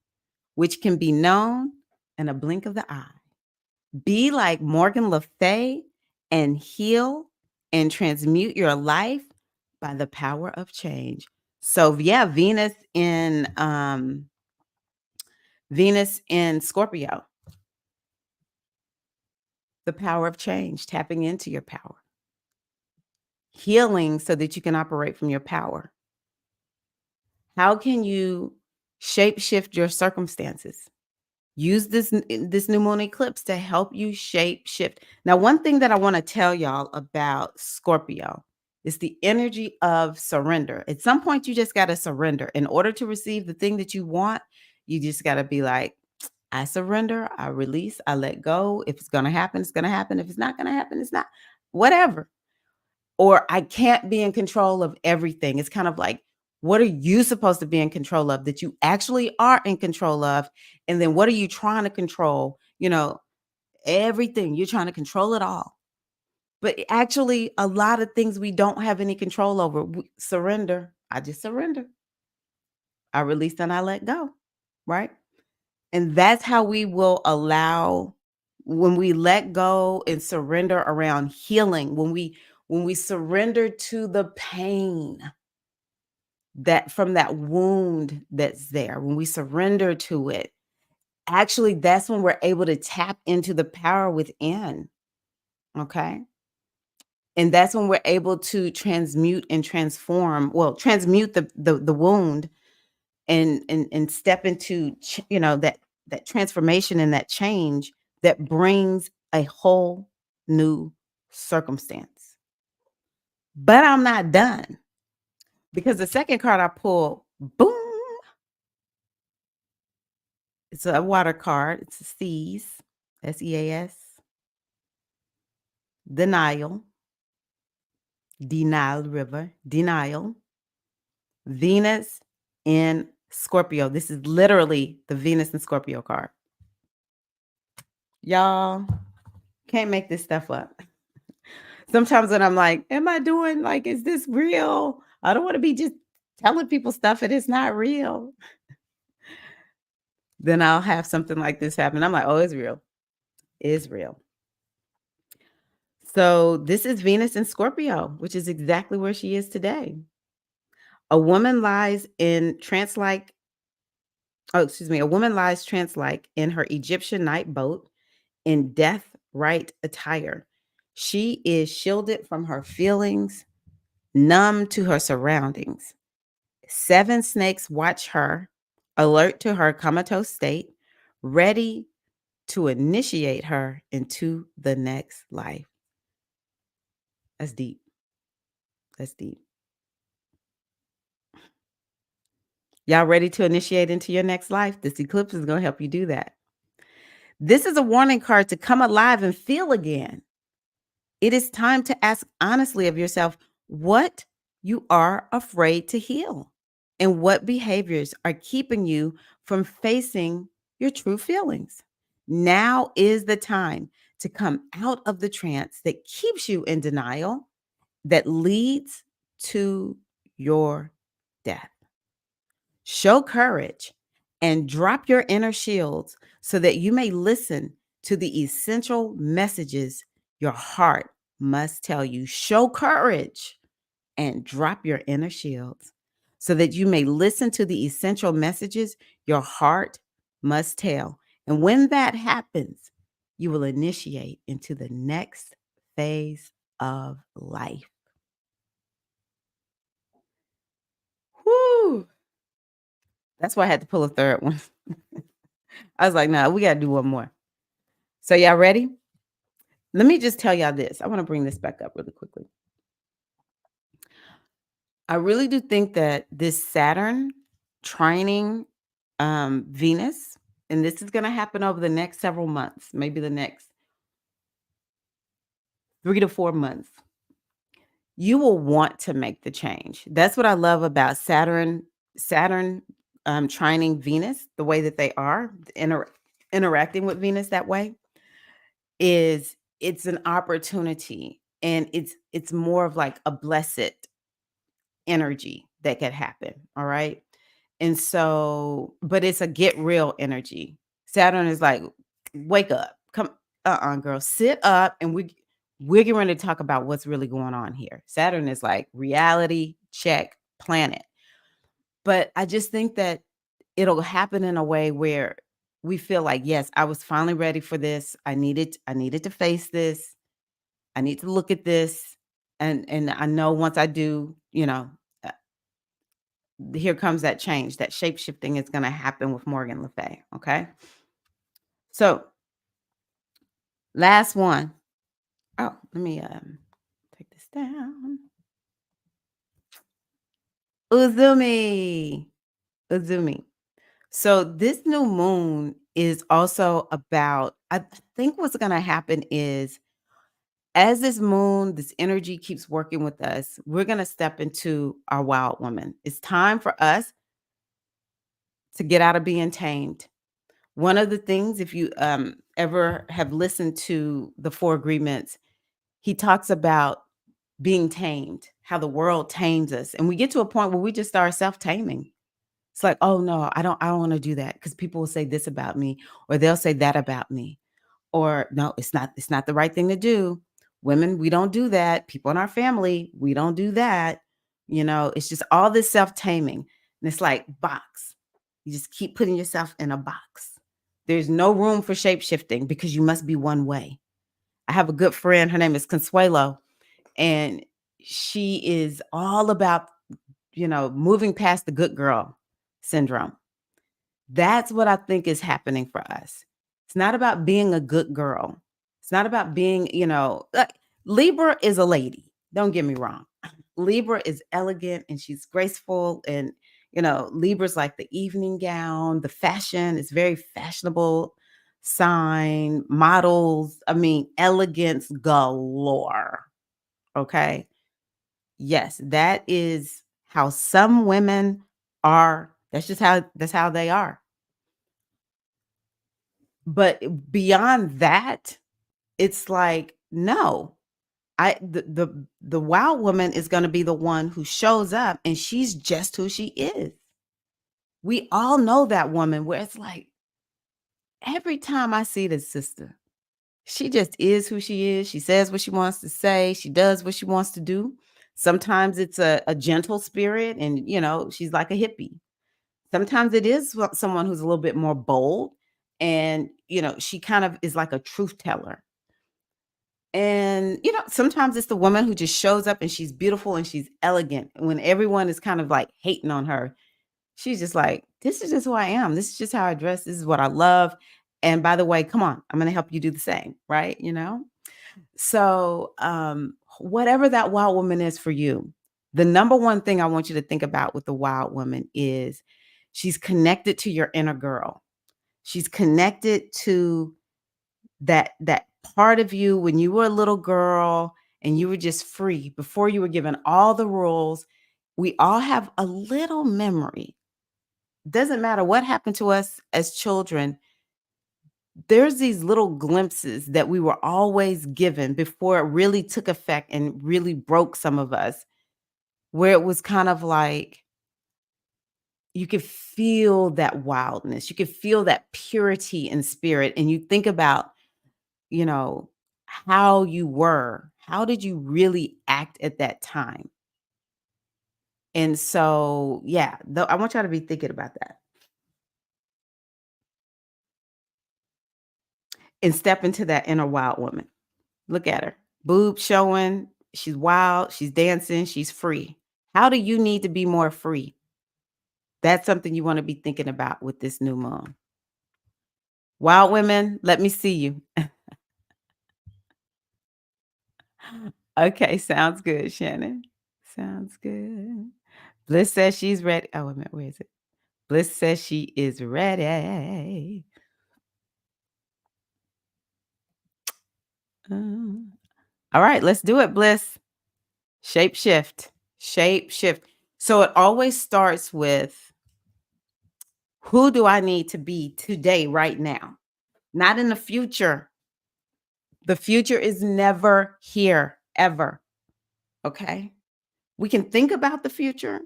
which can be known in a blink of the eye. Be like Morgan Le Fay and heal and transmute your life by the power of change. So yeah, Venus in Scorpio, the power of change, tapping into your power, healing so that you can operate from your power. How can you shape shift your circumstances? Use this new moon eclipse to help you shape shift. Now, one thing that I want to tell y'all about Scorpio is the energy of surrender. At some point, you just got to surrender. In order to receive the thing that you want, you just got to be like, I surrender, I release, I let go. If it's going to happen, it's going to happen. If it's not going to happen, it's not. Whatever. Or I can't be in control of everything. It's kind of like, what are you supposed to be in control of that you actually are in control of? And then what are you trying to control? Everything. You're trying to control it all. But actually, a lot of things we don't have any control over. Surrender. I just surrender. I release and I let go. Right. And that's how we will allow when we let go and surrender around healing, when we surrender to the pain that from that wound that's there, when we surrender to it, actually that's when we're able to tap into the power within. Okay? And that's when we're able to transmute and transmute the wound and step into that transformation and that change that brings a whole new circumstance. But I'm not done because the second card I pull, boom, it's a water card. It's a seas, SEAS, denial, denial river, denial, Venus in Scorpio. This is literally the Venus and Scorpio card. Y'all can't make this stuff up. Sometimes when I'm like, am I doing is this real? I don't want to be just telling people stuff and it's not real. Then I'll have something like this happen. I'm like, oh, it's real. It's real. So this is Venus in Scorpio, which is exactly where she is today. A woman lies a woman lies trance-like in her Egyptian night boat in death right attire. She is shielded from her feelings, numb to her surroundings. 7 snakes watch her, alert to her comatose state, ready to initiate her into the next life. That's deep. That's deep. Y'all ready to initiate into your next life? This eclipse is going to help you do that. This is a warning card to come alive and feel again. It is time to ask honestly of yourself what you are afraid to heal and what behaviors are keeping you from facing your true feelings. Now is the time to come out of the trance that keeps you in denial, that leads to your death. Show courage and drop your inner shields so that you may listen to the essential messages your heart must tell you. Show courage and drop your inner shields so that you may listen to the essential messages your heart must tell. And when that happens, you will initiate into the next phase of life. Whoo! That's why I had to pull a third one. I was like, no, we got to do one more. So, y'all ready? Let me just tell y'all this. I want to bring this back up really quickly. I really do think that this Saturn trining Venus, and this is going to happen over the next several months, maybe the next 3 to 4 months. You will want to make the change. That's what I love about Saturn trining Venus, the way that they are interacting with Venus that way. Is it's an opportunity, and it's more of like a blessed energy that could happen, all right? And so, but it's a get real energy. Saturn is like, wake up, come, girl, sit up, and we're going to talk about what's really going on here. Saturn is like reality check planet, but I just think that it'll happen in a way where we feel like, yes, I was finally ready for this. I needed to face this. I need to look at this. And I know once I do, uh, here comes that change. That shape shifting is going to happen with Morgan Le Fay. Okay. So last one. Oh, let me take this down. Uzumi. Uzumi. So this new moon is also about, I think what's going to happen is, as this moon, this energy keeps working with us, we're going to step into our wild woman. It's time for us to get out of being tamed. One of the things, if you ever have listened to the Four Agreements, he talks about being tamed, how the world tames us. And we get to a point where we just start self-taming. It's like, oh no, I don't want to do that because people will say this about me, or they'll say that about me. Or no, it's not the right thing to do. Women, we don't do that. People in our family, we don't do that. It's just all this self-taming. And it's like box. You just keep putting yourself in a box. There's no room for shape-shifting because you must be one way. I have a good friend, her name is Consuelo, and she is all about, moving past the good girl syndrome. That's what I think is happening for us. It's not about being a good girl. It's not about being, Libra is a lady. Don't get me wrong. Libra is elegant and she's graceful. And, Libra's like the evening gown, the fashion is very fashionable sign, models. I mean, elegance galore. Okay. Yes, that is how some women are. That's how they are. But beyond that, it's like, no. The wild woman is going to be the one who shows up and she's just who she is. We all know that woman where it's like, every time I see this sister, she just is who she is. She says what she wants to say. She does what she wants to do. Sometimes it's a gentle spirit and, she's like a hippie. Sometimes it is someone who's a little bit more bold and, she kind of is like a truth teller. And, sometimes it's the woman who just shows up and she's beautiful and she's elegant. When everyone is kind of like hating on her, she's just like, this is just who I am. This is just how I dress. This is what I love. And by the way, come on, I'm going to help you do the same. Right. So, whatever that wild woman is for you, the number one thing I want you to think about with the wild woman is she's connected to your inner girl. She's connected to that part of you when you were a little girl and you were just free before you were given all the rules. We all have a little memory. Doesn't matter what happened to us as children. There's these little glimpses that we were always given before it really took effect and really broke some of us, where it was kind of like you could feel that wildness. You could feel that purity in spirit. And you think about, you know, how you were. How did you really act at that time? And so, yeah, I want y'all to be thinking about that and step into that inner wild woman. Look at her. Boobs showing. She's wild. She's dancing. She's free. How do you need to be more free? That's something you want to be thinking about with this new moon. Wild women, let me see you. Okay, sounds good, Shannon. Sounds good. Bliss says she's ready. Oh, wait a minute. Where is it? Bliss says she is ready. Um, all right, let's do it, Bliss. Shape shift. Shape shift. So it always starts with who do I need to be today, right now? Not in the future. The future is never here, ever. Okay. We can think about the future,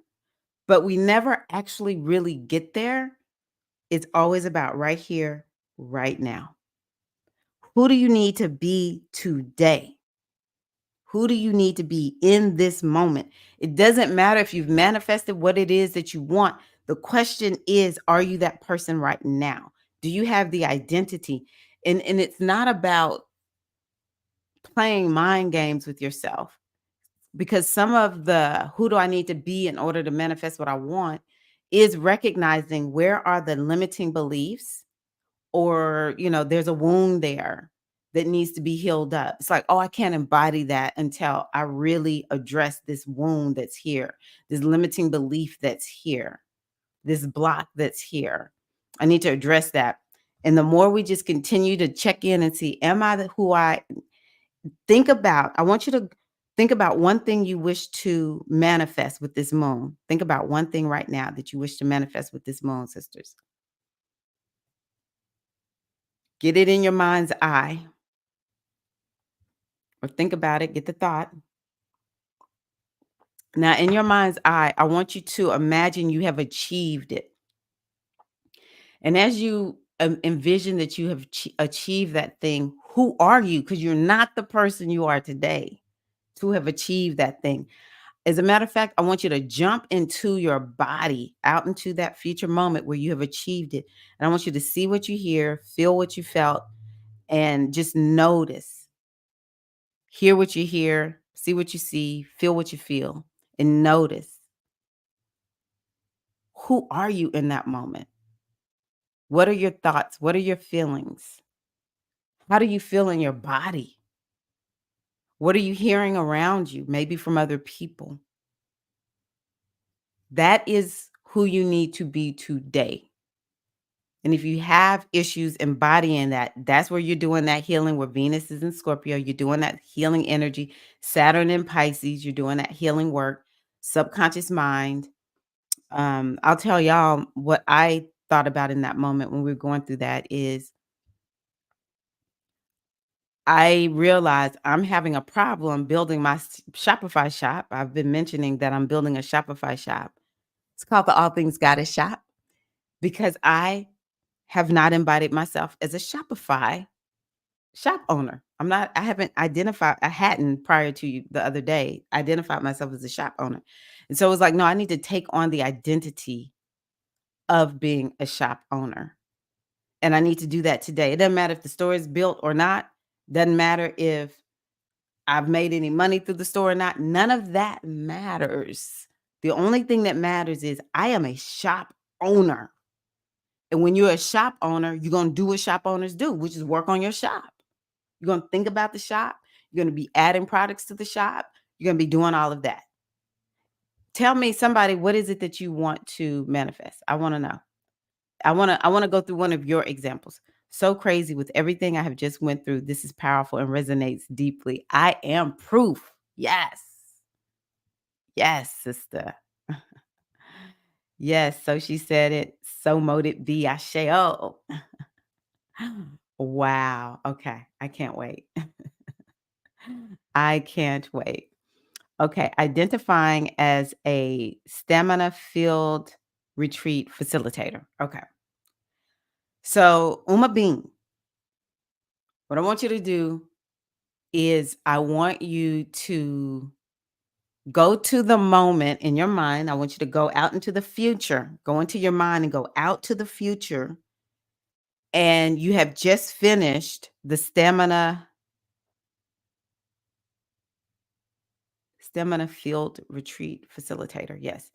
but we never actually really get there. It's always about right here, right now. Who do you need to be today? Who do you need to be in this moment? It doesn't matter if you've manifested what it is that you want. The question is, are you that person right now? Do you have the identity? And it's not about playing mind games with yourself, because some of the who do I need to be in order to manifest what I want is recognizing where are the limiting beliefs, or there's a wound there that needs to be healed up. It's like, oh, I can't embody that until I really address this wound that's here, this limiting belief that's here, this block that's here. I need to address that. And the more we just continue to check in and see, am I who I I want you to think about one thing you wish to manifest with this moon. Think about one thing right now that you wish to manifest with this moon, sisters. Get it in your mind's eye, or think about it, get the thought. Now, in your mind's eye, I want you to imagine you have achieved it. And as you envision that you have achieved that thing, who are you? Because you're not the person you are today to have achieved that thing. As a matter of fact, I want you to jump into your body, out into that future moment where you have achieved it. And I want you to see what you hear, feel what you felt, and just notice. Hear what you hear, see what you see, feel what you feel, and notice. Who are you in that moment? What are your thoughts? What are your feelings? How do you feel in your body? What are you hearing around you, maybe from other people? That is who you need to be today. And if you have issues embodying that, that's where you're doing that healing, where Venus is in Scorpio. You're doing that healing energy. Saturn in Pisces, you're doing that healing work. Subconscious mind. I'll tell y'all what I thought about in that moment when we were going through that is I realized I'm having a problem building my Shopify shop. I've been mentioning that I'm building a Shopify shop. It's called the All Things Goddess Shop, because I have not embodied myself as a Shopify shop owner. I haven't identified, I hadn't prior to the other day, identified myself as a shop owner. And so it was like, no, I need to take on the identity of being a shop owner. And I need to do that today. It doesn't matter if the store is built or not. Doesn't matter if I've made any money through the store or not. None of that matters. The only thing that matters is I am a shop owner. And when you're a shop owner, you're going to do what shop owners do, which is work on your shop. You're going to think about the shop. You're going to be adding products to the shop. You're going to be doing all of that. Tell me, somebody, what is it that you want to manifest? I want to know. I want to go through one of your examples. So crazy with everything I have just went through. This is powerful and resonates deeply. I am proof. Yes. Yes, sister. Yes. So she said it. So mote it be. Asheo. Wow. Okay. I can't wait. I can't wait. Okay. Identifying as a stamina field retreat facilitator. Okay. So, Uma Bean, what I want you to do is I want you to go to the moment in your mind. I want you to go out into the future, go into your mind and go out to the future. And you have just finished the stamina field retreat facilitator. Yes.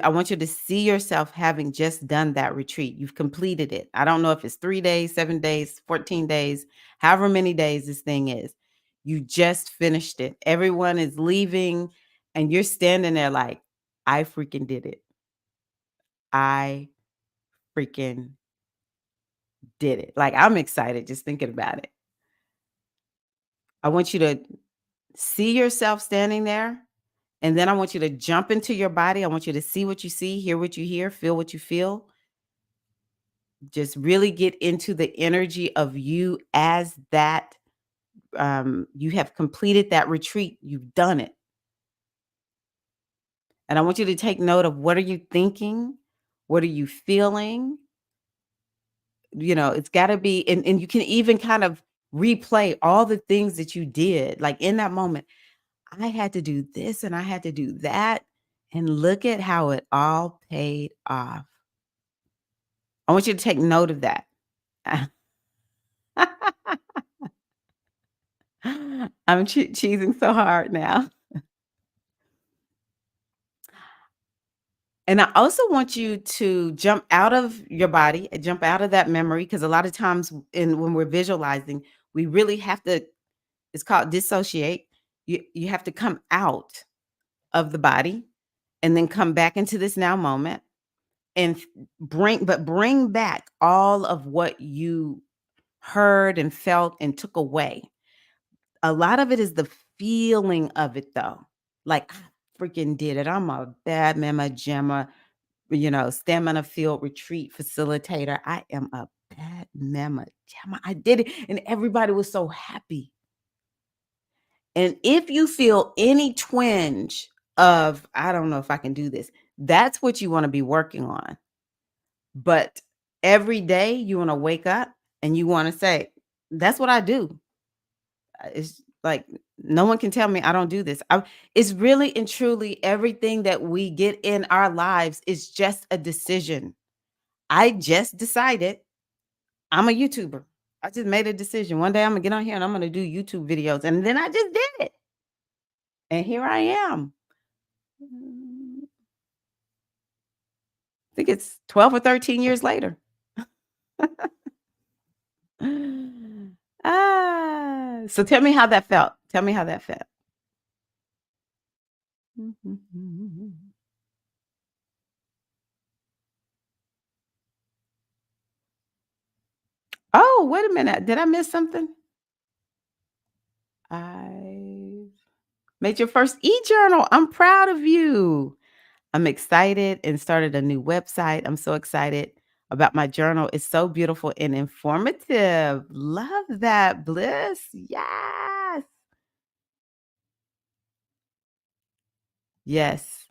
I want you to see yourself having just done that retreat. You've completed it. I don't know if it's 3 days, 7 days, 14 days, however many days this thing is. You just finished it. Everyone is leaving and you're standing there like, I freaking did it. I freaking did it. Like, I'm excited just thinking about it. I want you to see yourself standing there. And then I want you to jump into your body. I want you to see what you see, hear what you hear, feel what you feel. Just really get into the energy of you as that. You have completed that retreat. You've done it. And I want you to take note of, what are you thinking? What are you feeling? It's got to be, and you can even kind of replay all the things that you did. Like in that moment, I had to do this and I had to do that. And look at how it all paid off. I want you to take note of that. I'm cheesing so hard now. And I also want you to jump out of your body, jump out of that memory, because a lot of times when we're visualizing, we really have to, it's called dissociate. You have to come out of the body and then come back into this now moment and bring back all of what you heard and felt and took away. A lot of it is the feeling of it though. Like, I freaking did it. I'm a bad mama jamma, stamina field retreat facilitator. I am a bad mama jamma. I did it. And everybody was so happy. And if you feel any twinge of, I don't know if I can do this, that's what you want to be working on. But every day you want to wake up and you want to say, that's what I do. It's like, no one can tell me I don't do this. It's really and truly everything that we get in our lives is just a decision. I just decided I'm a YouTuber. I just made a decision. One day I'm gonna get on here and I'm gonna do YouTube videos. And then I just did it. And here I am. I think it's 12 or 13 years later. So tell me how that felt. Tell me how that felt. Oh, wait a minute. Did I miss something? I made your first e-journal. I'm proud of you. I'm excited and started a new website. I'm so excited about my journal. It's so beautiful and informative. Love that, Bliss. Yes. Yes.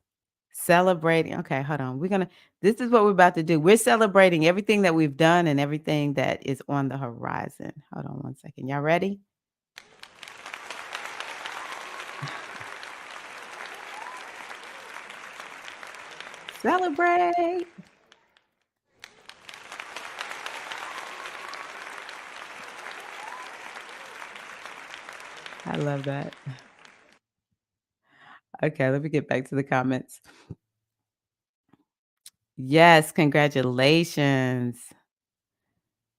Celebrating. Okay, hold on. This is what we're about to do. We're celebrating everything that we've done and everything that is on the horizon. Hold on one second. Y'all ready? Celebrate. I love that. Okay, let me get back to the comments. Yes, congratulations.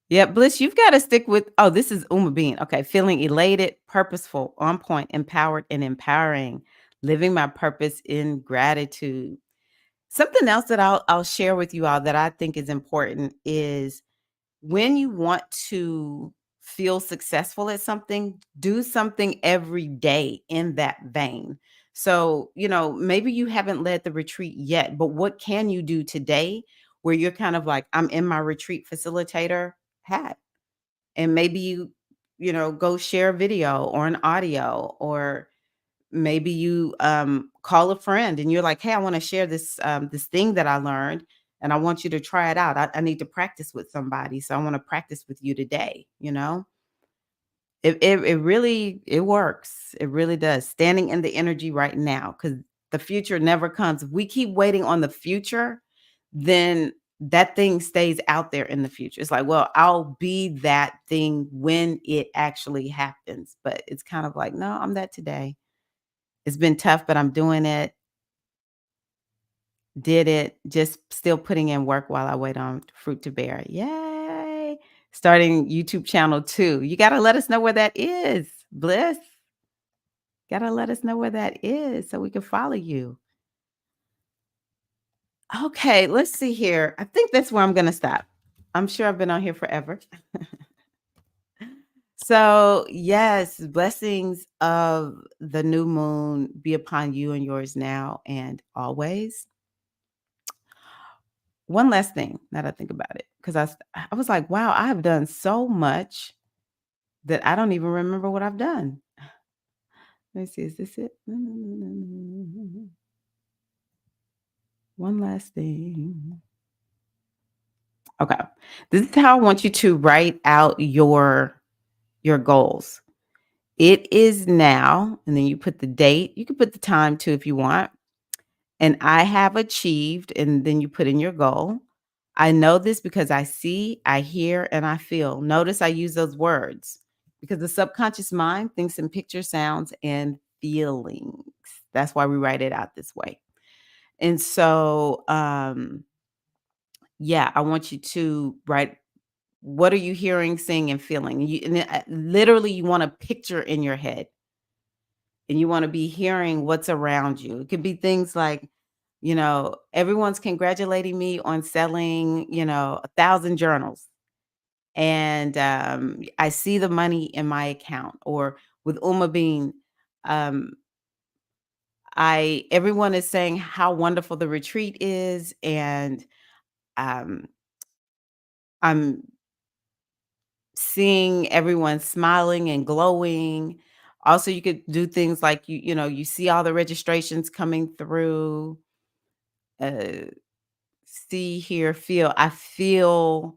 Yeah, Bliss, you've got to stick with. Oh, this is Uma Bean. Okay, feeling elated, purposeful, on point, empowered, and empowering. Living my purpose in gratitude. Something else that I'll share with you all that I think is important is when you want to feel successful at something, do something every day in that vein. So, maybe you haven't led the retreat yet, but what can you do today where you're kind of like, I'm in my retreat facilitator hat? And maybe you go share a video or an audio, or maybe you call a friend and you're like, hey, I want to share this thing that I learned and I want you to try it out. I need to practice with somebody, so I want to practice with you today. It really it works. It really does. Standing in the energy right now, because the future never comes. If we keep waiting on the future, then that thing stays out there in the future. It's like, well, I'll be that thing when it actually happens. But it's kind of like, no, I'm that today. It's been tough, but I'm doing it. Did it. Just still putting in work while I wait on fruit to bear. Yay. Starting YouTube channel too. You got to let us know where that is, Bliss. Got to let us know where that is so we can follow you. Okay, let's see here. I think that's where I'm going to stop. I'm sure I've been on here forever. So, yes, blessings of the new moon be upon you and yours now and always. One last thing, now that I think about it, because I was like, wow, I have done so much that I don't even remember what I've done. Let me see, is this it? One last thing. Okay. This is how I want you to write out your goals. It is now, and then you put the date. You can put the time too if you want. And I have achieved, and then you put in your goal. I know this because I see, I hear, and I feel. Notice I use those words because the subconscious mind thinks in picture, sounds, and feelings. That's why we write it out this way. And so, yeah, I want you to write, what are you hearing, seeing, and feeling? Literally, you want a picture in your head, and you want to be hearing what's around you. It could be things like, everyone's congratulating me on selling, 1,000 journals. And I see the money in my account. Or with Uma Bean, um, everyone is saying how wonderful the retreat is, and um, I'm seeing everyone smiling and glowing. Also, you could do things like you see all the registrations coming through. Uh, See, hear, feel. I feel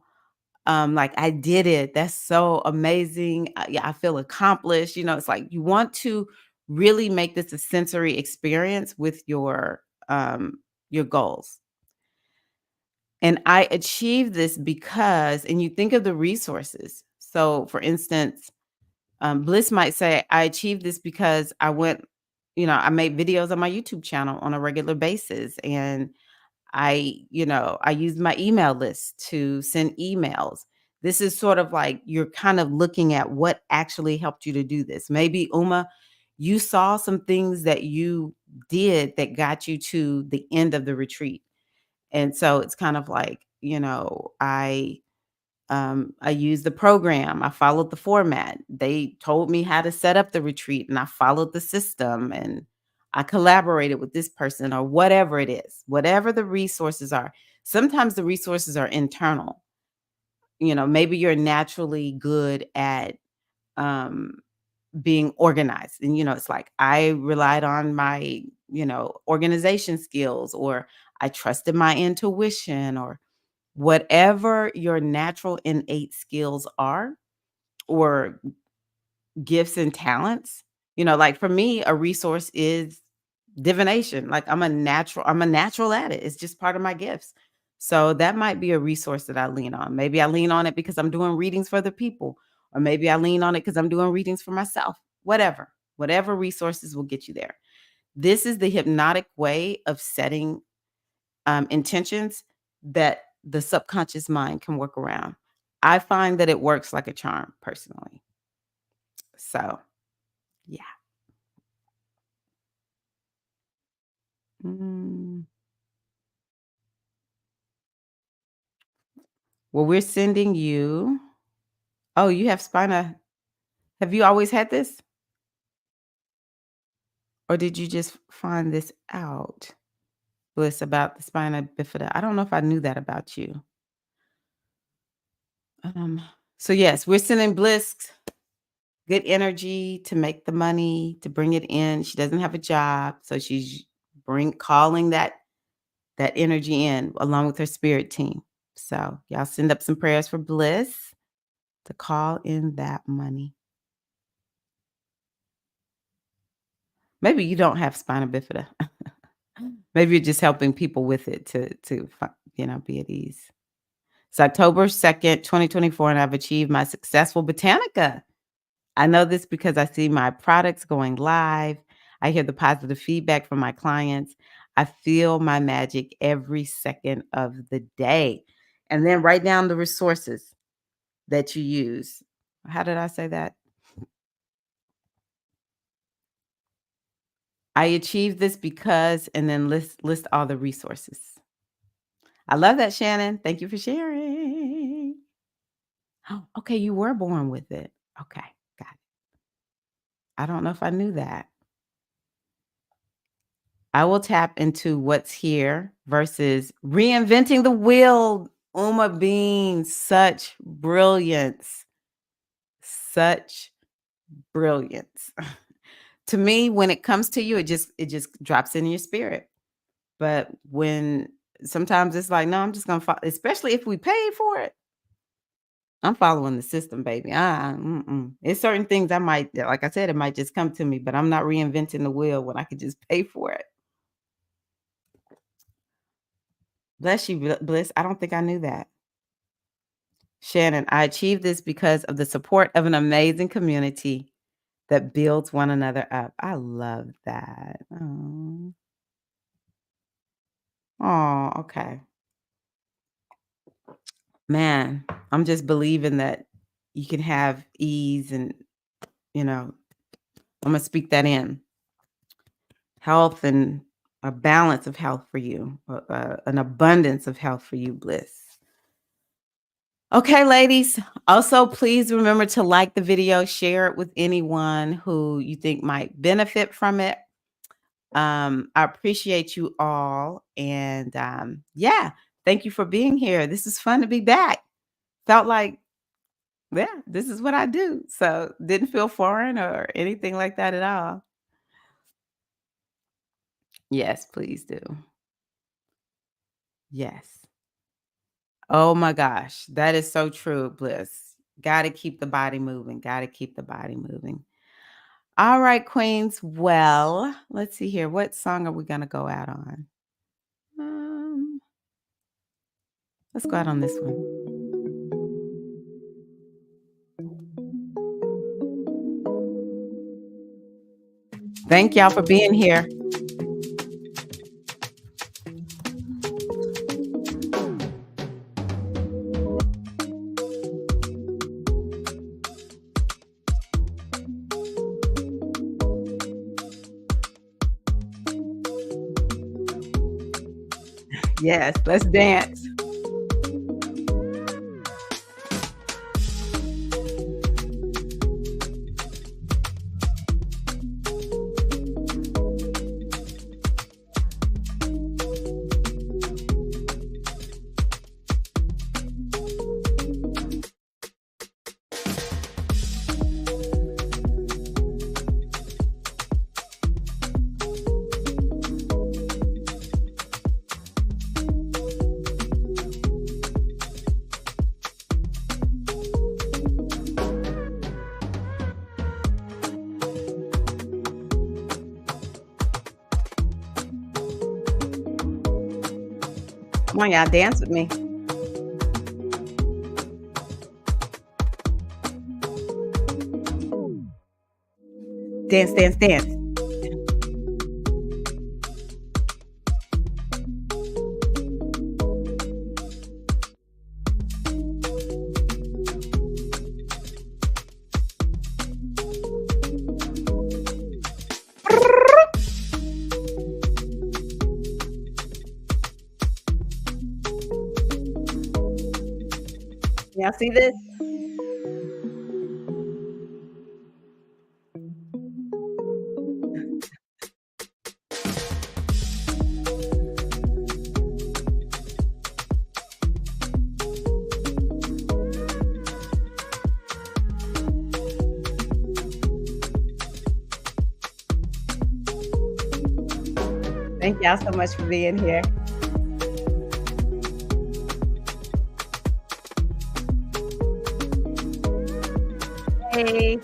like I did it. That's so amazing. Yeah, I feel accomplished. It's like you want to really make this a sensory experience with your goals. And I achieved this because, and you think of the resources. So, for instance, Bliss might say, I achieved this because I made videos on my YouTube channel on a regular basis. And I use my email list to send emails. This is sort of like you're kind of looking at what actually helped you to do this. Maybe Uma, you saw some things that you did that got you to the end of the retreat. And so it's kind of like, I used the program. I followed the format. They told me how to set up the retreat, and I followed the system, and I collaborated with this person, or whatever it is, whatever the resources are. Sometimes the resources are internal. Maybe you're naturally good at um, being organized. And, it's like I relied on my, organization skills, or I trusted my intuition, or whatever your natural innate skills are, or gifts and talents. Like for me, a resource is divination. Like I'm a natural at it. It's just part of my gifts. So that might be a resource that I lean on. Maybe I lean on it because I'm doing readings for other people, or maybe I lean on it because I'm doing readings for myself. Whatever. Whatever resources will get you there. This is the hypnotic way of setting intentions that the subconscious mind can work around. I find that it works like a charm personally. So, yeah. Mm. Well, we're sending you. Oh, you have spina. Have you always had this? Or did you just find this out? Bliss, about the spina bifida. I don't know if I knew that about you. Um, so yes, we're sending Bliss good energy to make the money, to bring it in. She doesn't have a job, so she's calling that energy in along with her spirit team. So y'all send up some prayers for Bliss to call in that money. Maybe you don't have spina bifida. Maybe you're just helping people with it to be at ease. It's October 2nd, 2024, and I've achieved my successful Botanica. I know this because I see my products going live. I hear the positive feedback from my clients. I feel my magic every second of the day. And then write down the resources that you use. How did I say that? I achieved this because, and then list all the resources. I love that, Shannon. Thank you for sharing. Oh, okay, you were born with it. Okay, got it. I don't know if I knew that. I will tap into what's here versus reinventing the wheel. Uma Bean, such brilliance. Such brilliance. To me, when it comes to you, it just drops in your spirit. But when sometimes it's like, no, I'm just gonna follow, especially if we pay for it. I'm following the system, baby. It's certain things I might, like I said, it might just come to me, but I'm not reinventing the wheel when I could just pay for it. Bless you, Bliss. I don't think I knew that. Shannon, I achieved this because of the support of an amazing community that builds one another up. I love that. Oh, okay. Man, I'm just believing that you can have ease and, I'm going to speak that in. Health and a balance of health for you, an abundance of health for you, Bliss. Okay, ladies. Also, please remember to like the video, share it with anyone who you think might benefit from it. I appreciate you all. And yeah, thank you for being here. This is fun to be back. Felt like, yeah, this is what I do. So didn't feel foreign or anything like that at all. Yes, please do. Yes. Oh my gosh, that is so true, Bliss. Got to keep the body moving. Got to keep the body moving. All right, Queens. Well, let's see here. What song are we going to go out on? Let's go out on this one. Thank y'all for being here. Yes, let's dance. Come on, y'all, dance with me. Dance, dance, dance. Y'all see this? Thank y'all so much for being here. Hey.